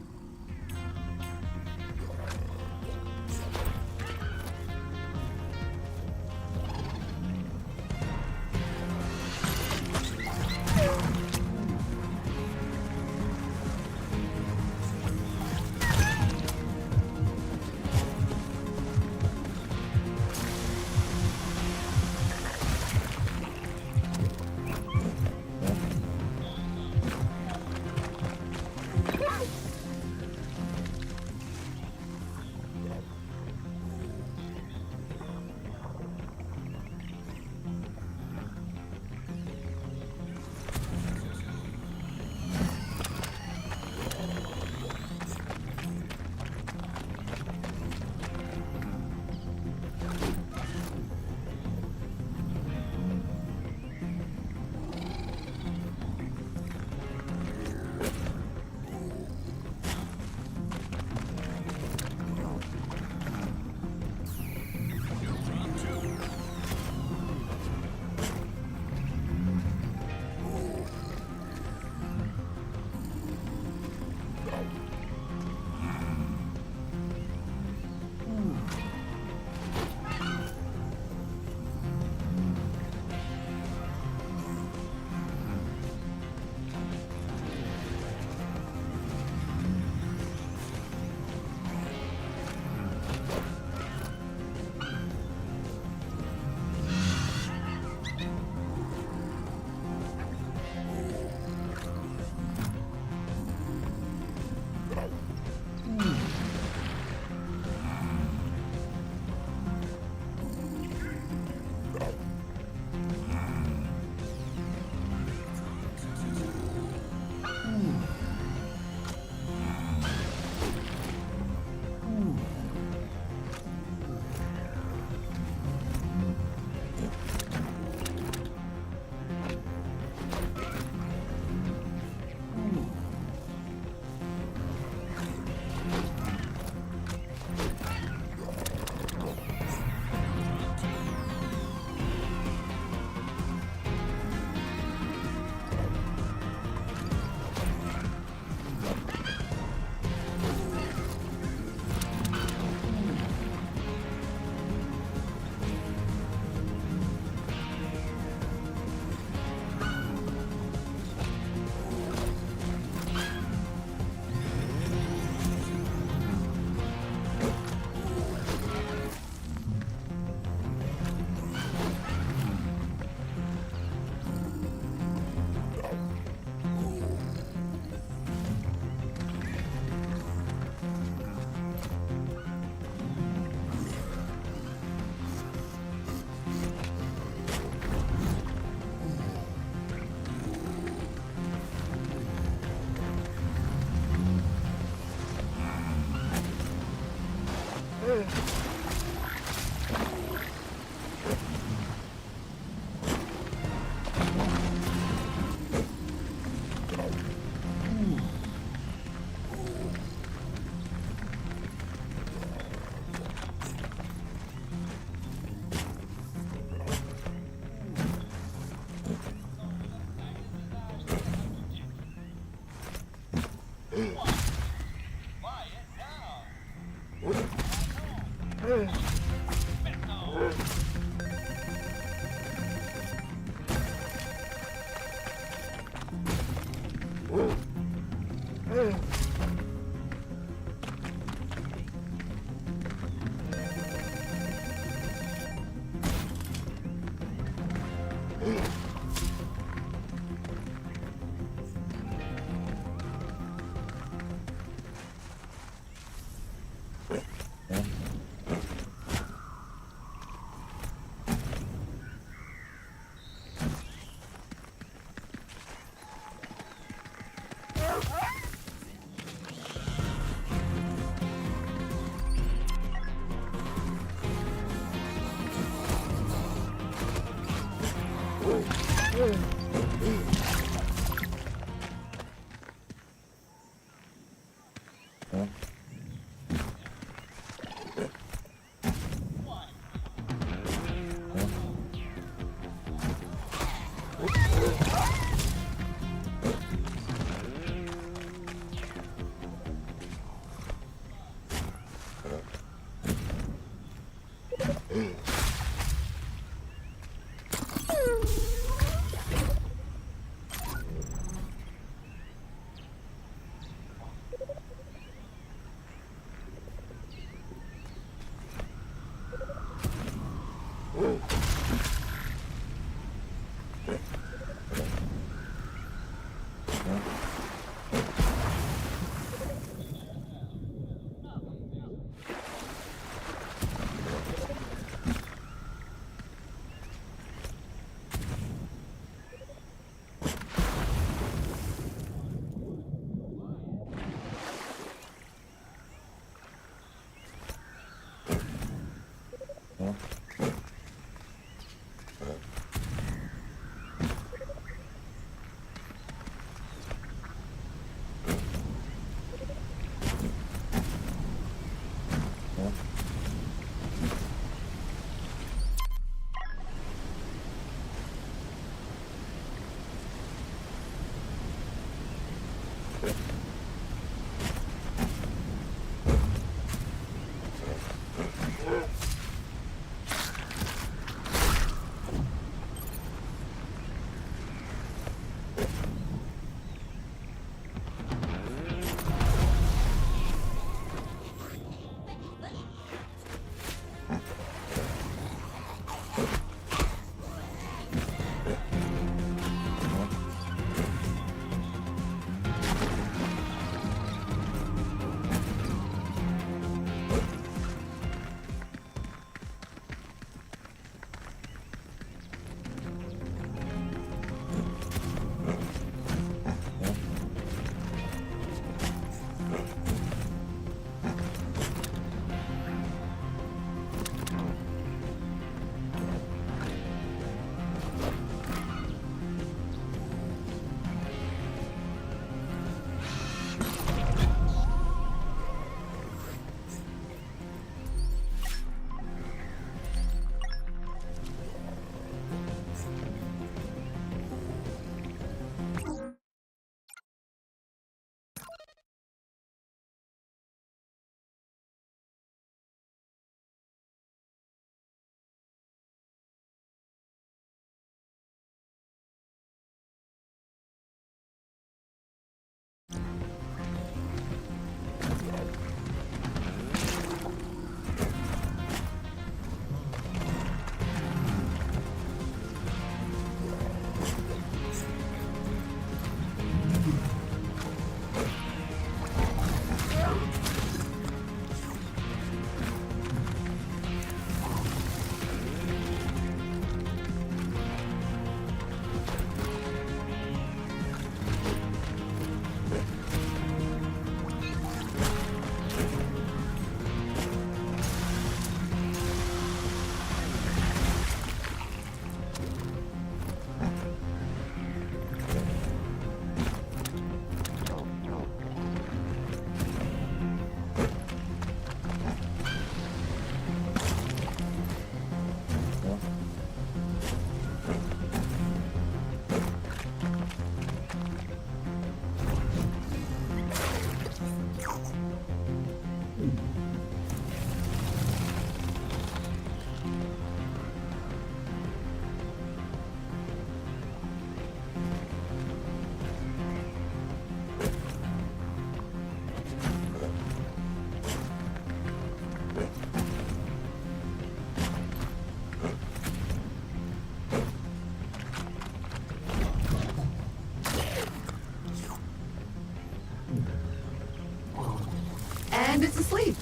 S2: And it's asleep.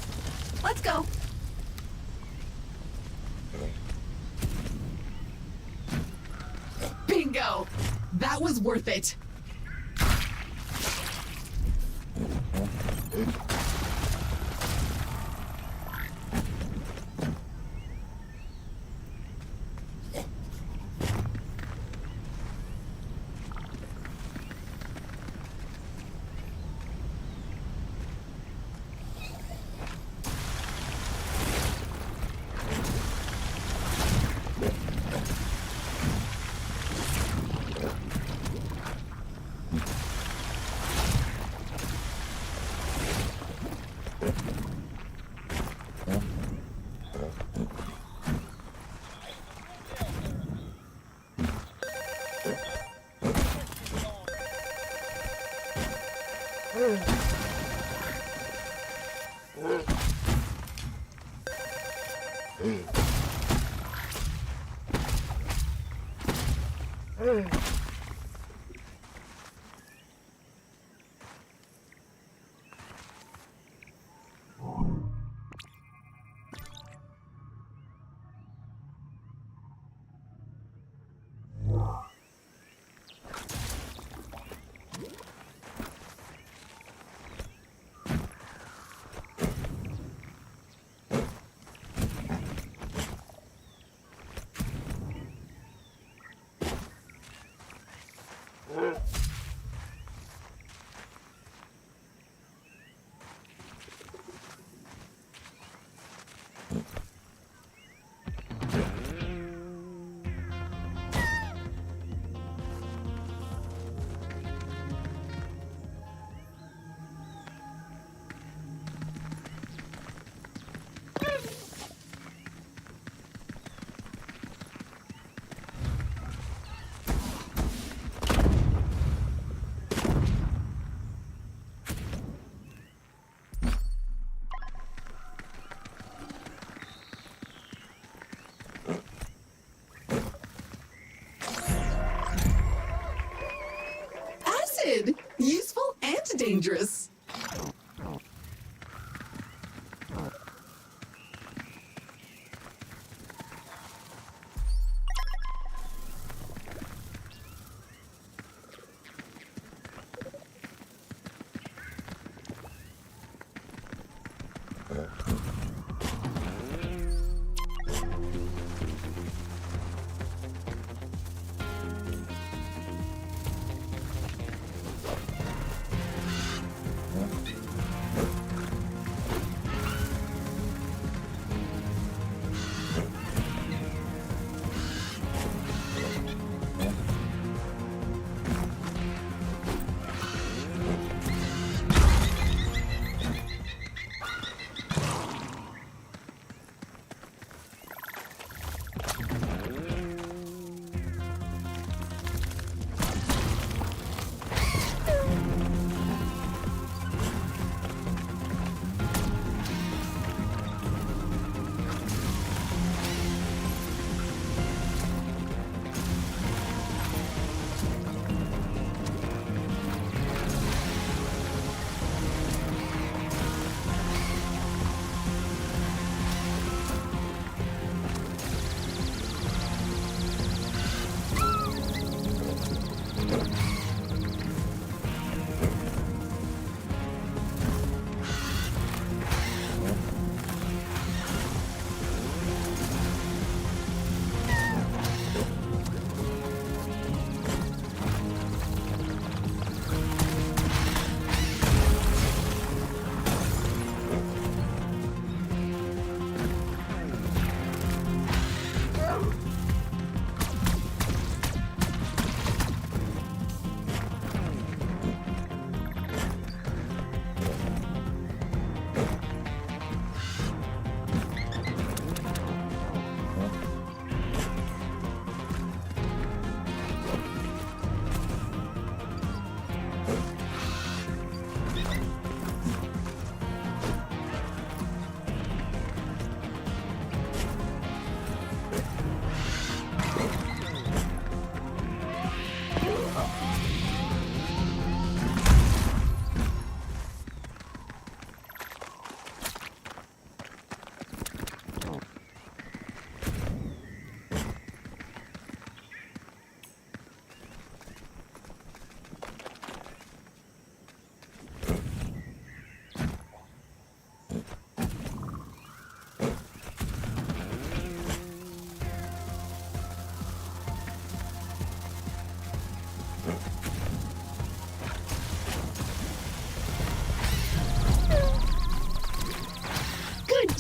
S2: Let's go. Bingo! That was worth it. Acid! Useful and dangerous.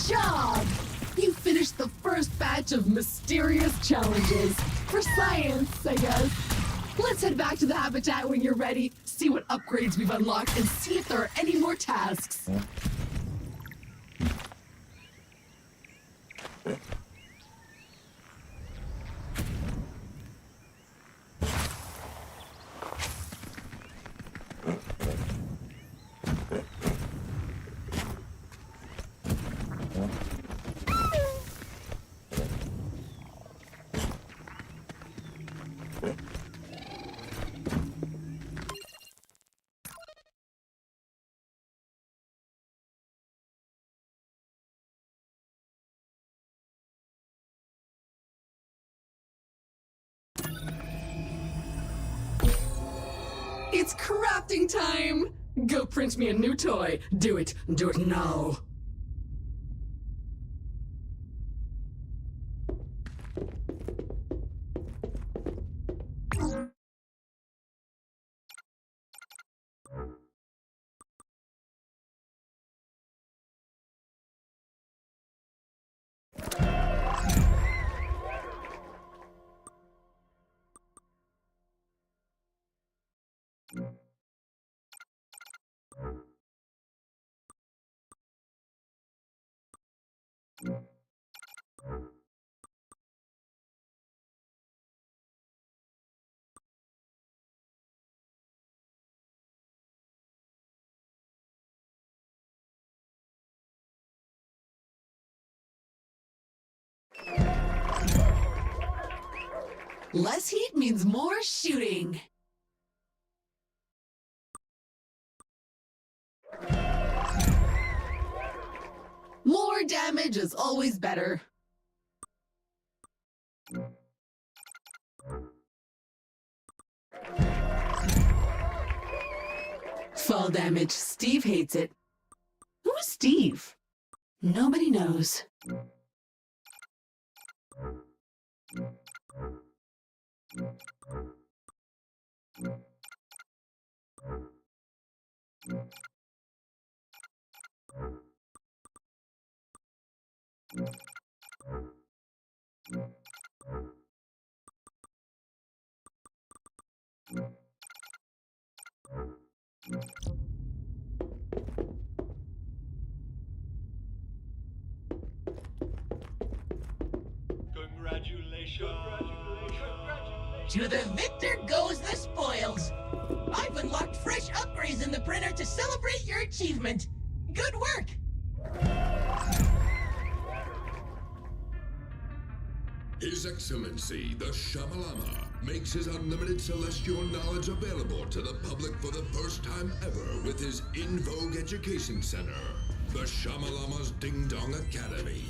S2: job! You finished the first batch of mysterious challenges. For science, I guess. Let's head back to the habitat when you're ready, see what upgrades we've unlocked, and see if there are any more tasks. It's crafting time! Go print me a new toy. Do it. Do it now. Less heat means more shooting. More damage is always better. Fall damage. Steve hates it. Who's Steve? Nobody knows.
S12: To the victor goes the spoils. I've unlocked fresh upgrades in the printer to celebrate your achievement. Good work!
S6: His Excellency, the Shamalama, makes his unlimited celestial knowledge available to the public for the first time ever with his in vogue education center, the Shamalama's Ding Dong Academy.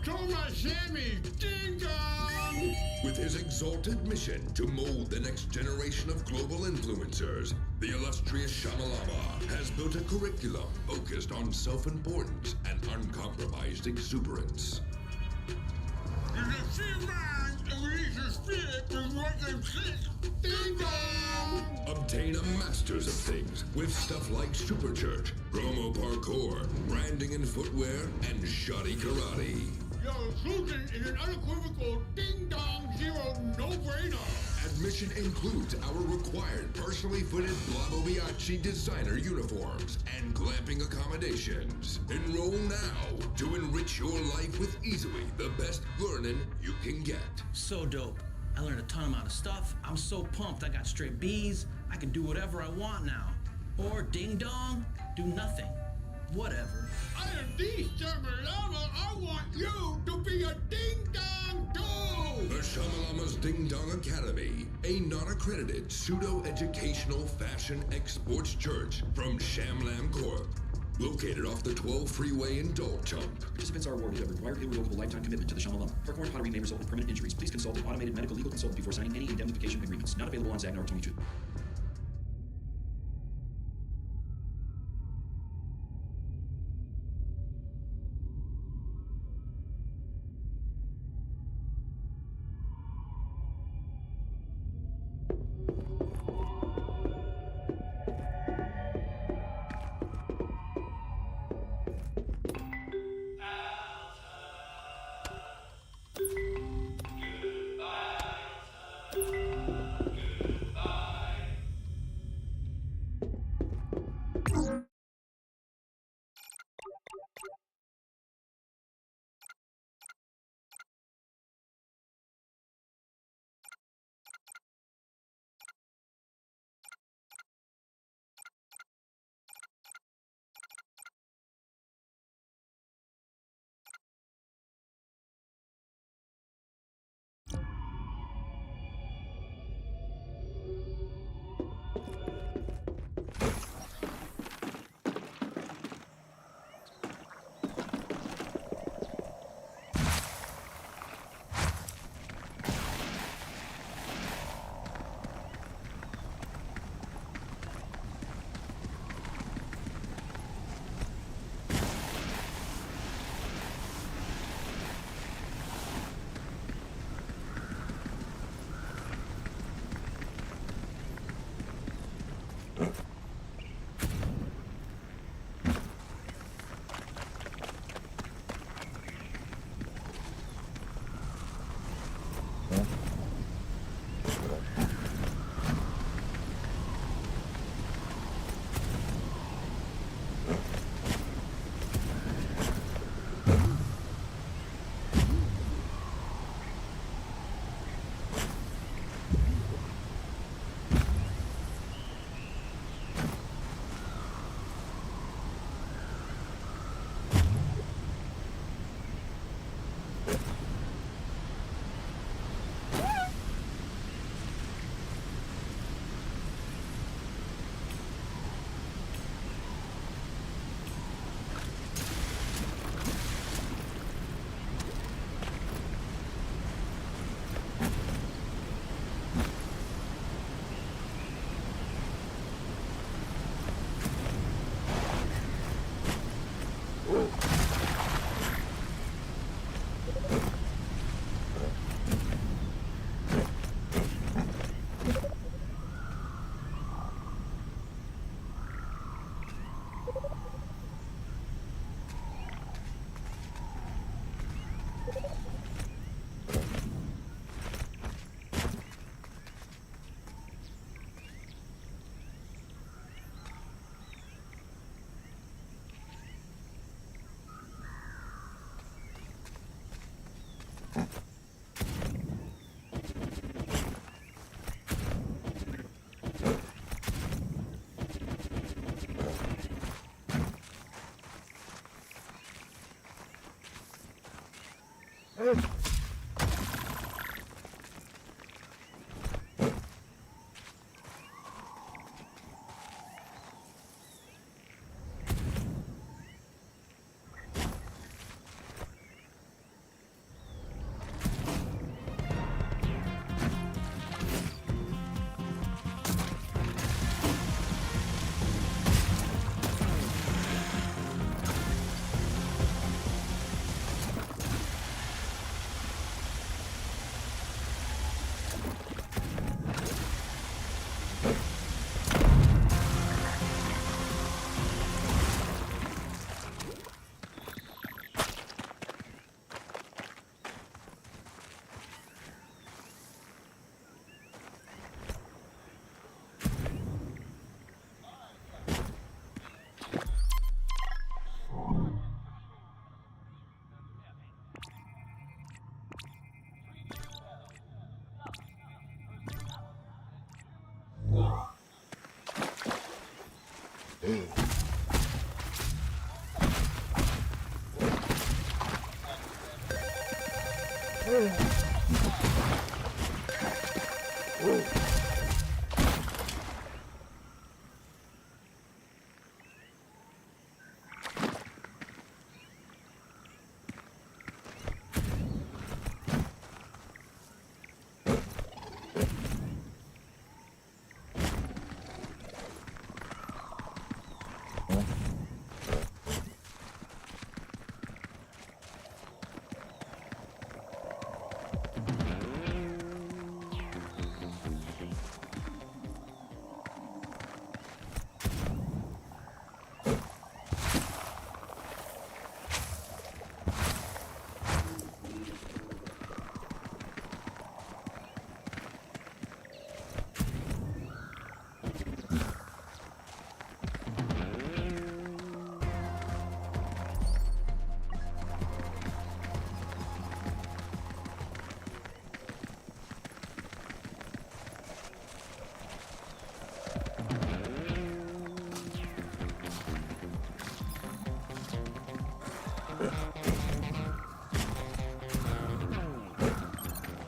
S11: Thomas Sammy, ding dong!
S6: With his exalted mission to mold the next generation of global influencers, the illustrious Shamalama has built a curriculum focused on self-importance and uncompromised exuberance. Obtain a master's of things with stuff like super church, promo parkour, branding and footwear, and shoddy karate.
S11: Your inclusion is an unequivocal ding-dong zero no-brainer.
S6: Admission includes our required personally fitted Blavo Biaggi designer uniforms and glamping accommodations. Enroll now to enrich your life with easily the best learning you can get.
S13: So dope. I learned a ton amount of stuff. I'm so pumped. I got straight B's. I can do whatever I want now. Or ding dong, do nothing. Whatever.
S11: I am the Shamalama. I want you to be a ding-dong too!
S6: The Shamalama's Ding Dong Academy, a non-accredited pseudo-educational fashion exports church from Shamlam Corp. Located off the 12 freeway in Dolchump.
S14: Participants are awarded a required irrevocable lifetime commitment to the Shamalama. Performance pottery may result in permanent injuries. Please consult an automated medical legal consultant before signing any indemnification agreements. Not available on Zagnar 22.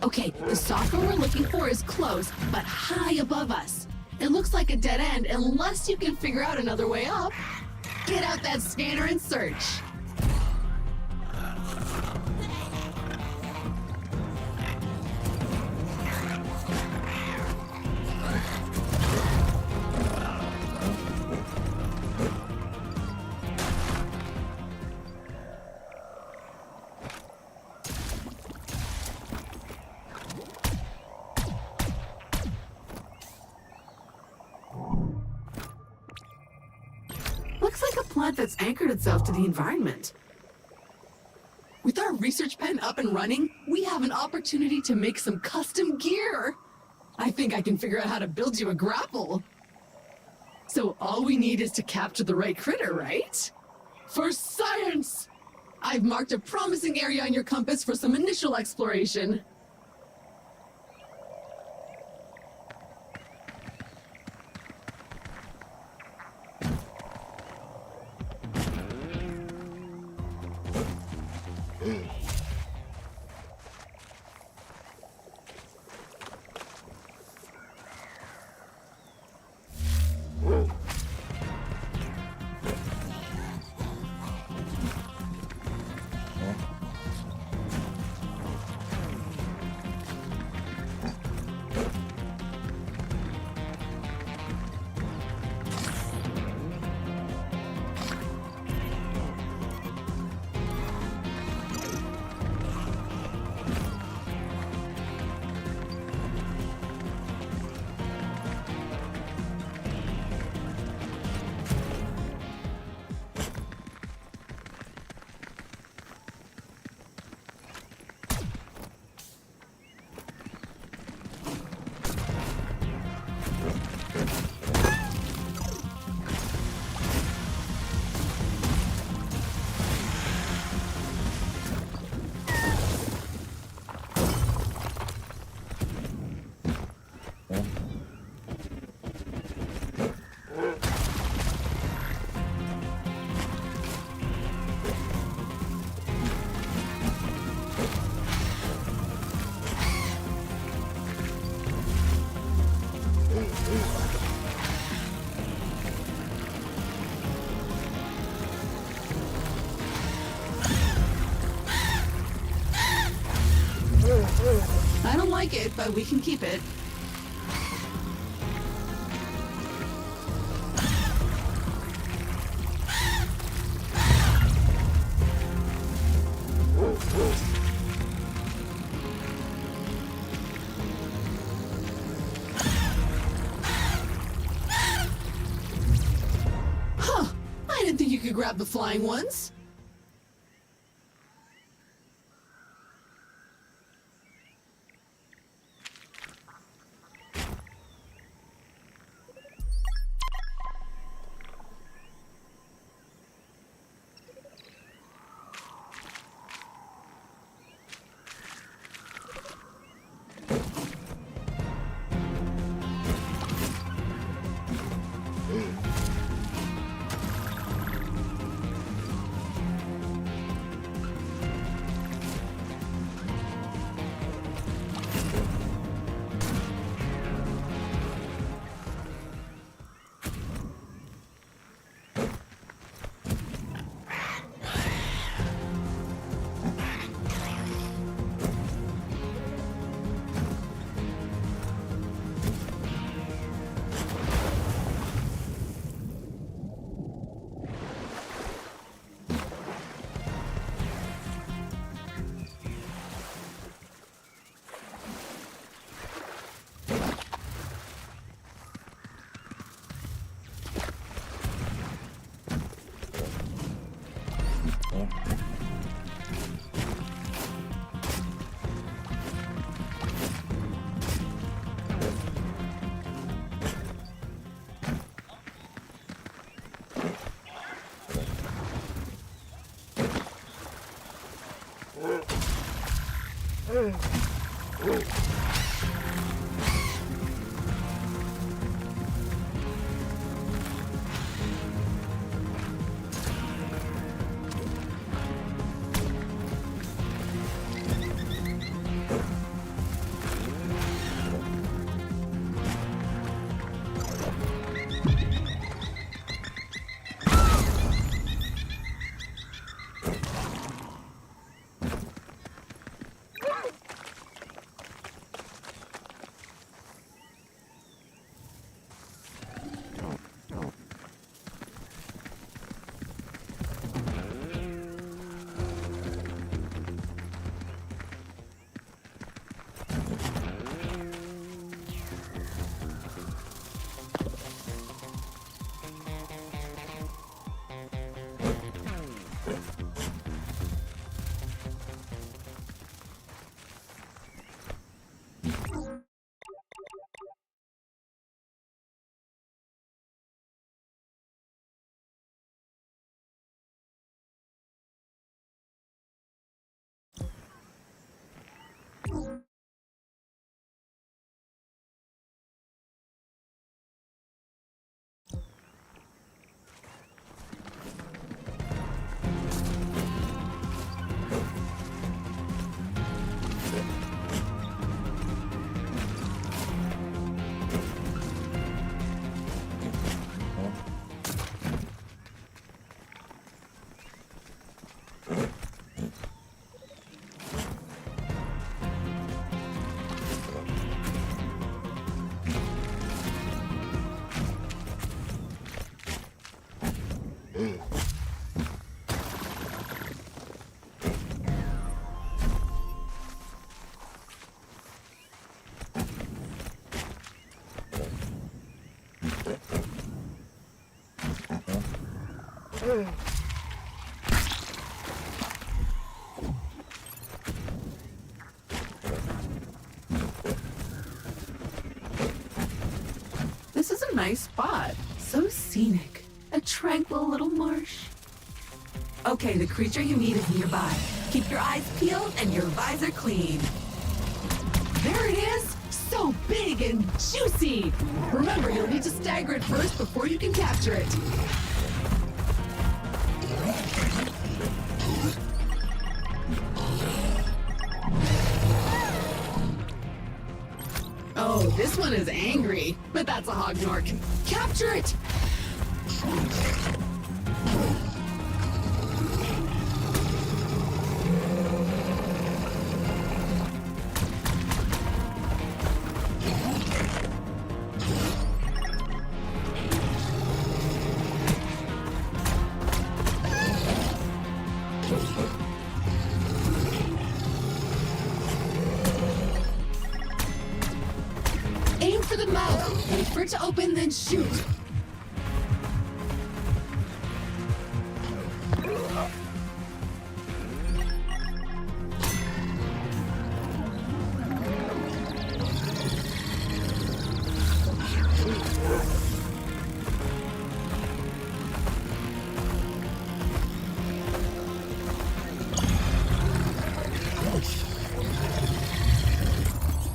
S2: Okay, the software we're looking for is close, but high above us. It looks like a dead end unless you can figure out another way up. Get out that scanner and search. Looks like a plant that's anchored itself to the environment. With our research pen up and running, we have an opportunity to make some custom gear. I think I can figure out how to build you a grapple. So all we need is to capture the right critter, right? For science! I've marked a promising area on your compass for some initial exploration. I don't like it, but we can keep it. Huh, I didn't think you could grab the flying ones. This is a nice spot. So scenic. A tranquil little marsh. Okay, the creature you need is nearby. Keep your eyes peeled and your visor clean. There it is! So big and juicy! Remember, you'll need to stagger it first before you can capture it. Oh, this one is angry, but that's a hognork. Capture it! Aim for the mouth. Wait for it to open, then shoot.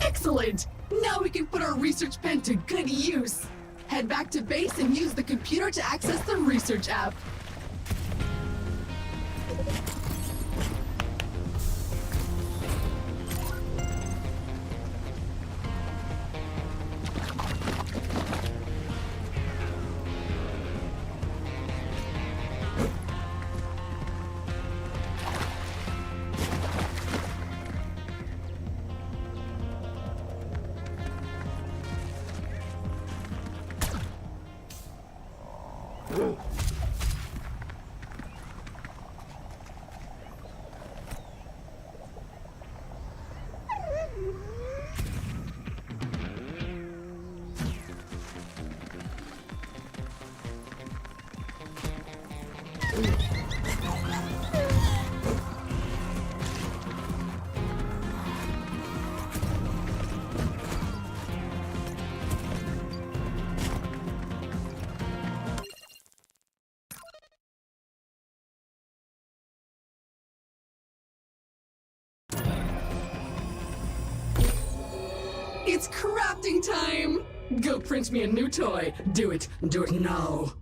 S2: Excellent! Now we can put our research pen to good use. Head back to base and use the computer to access the research app. It's crafting time! Go print me a new toy. Do it. Do it now.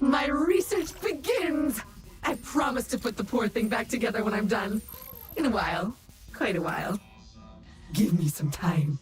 S2: My research begins! I promise to put the poor thing back together when I'm done. In a while. Quite a while. Give me some time.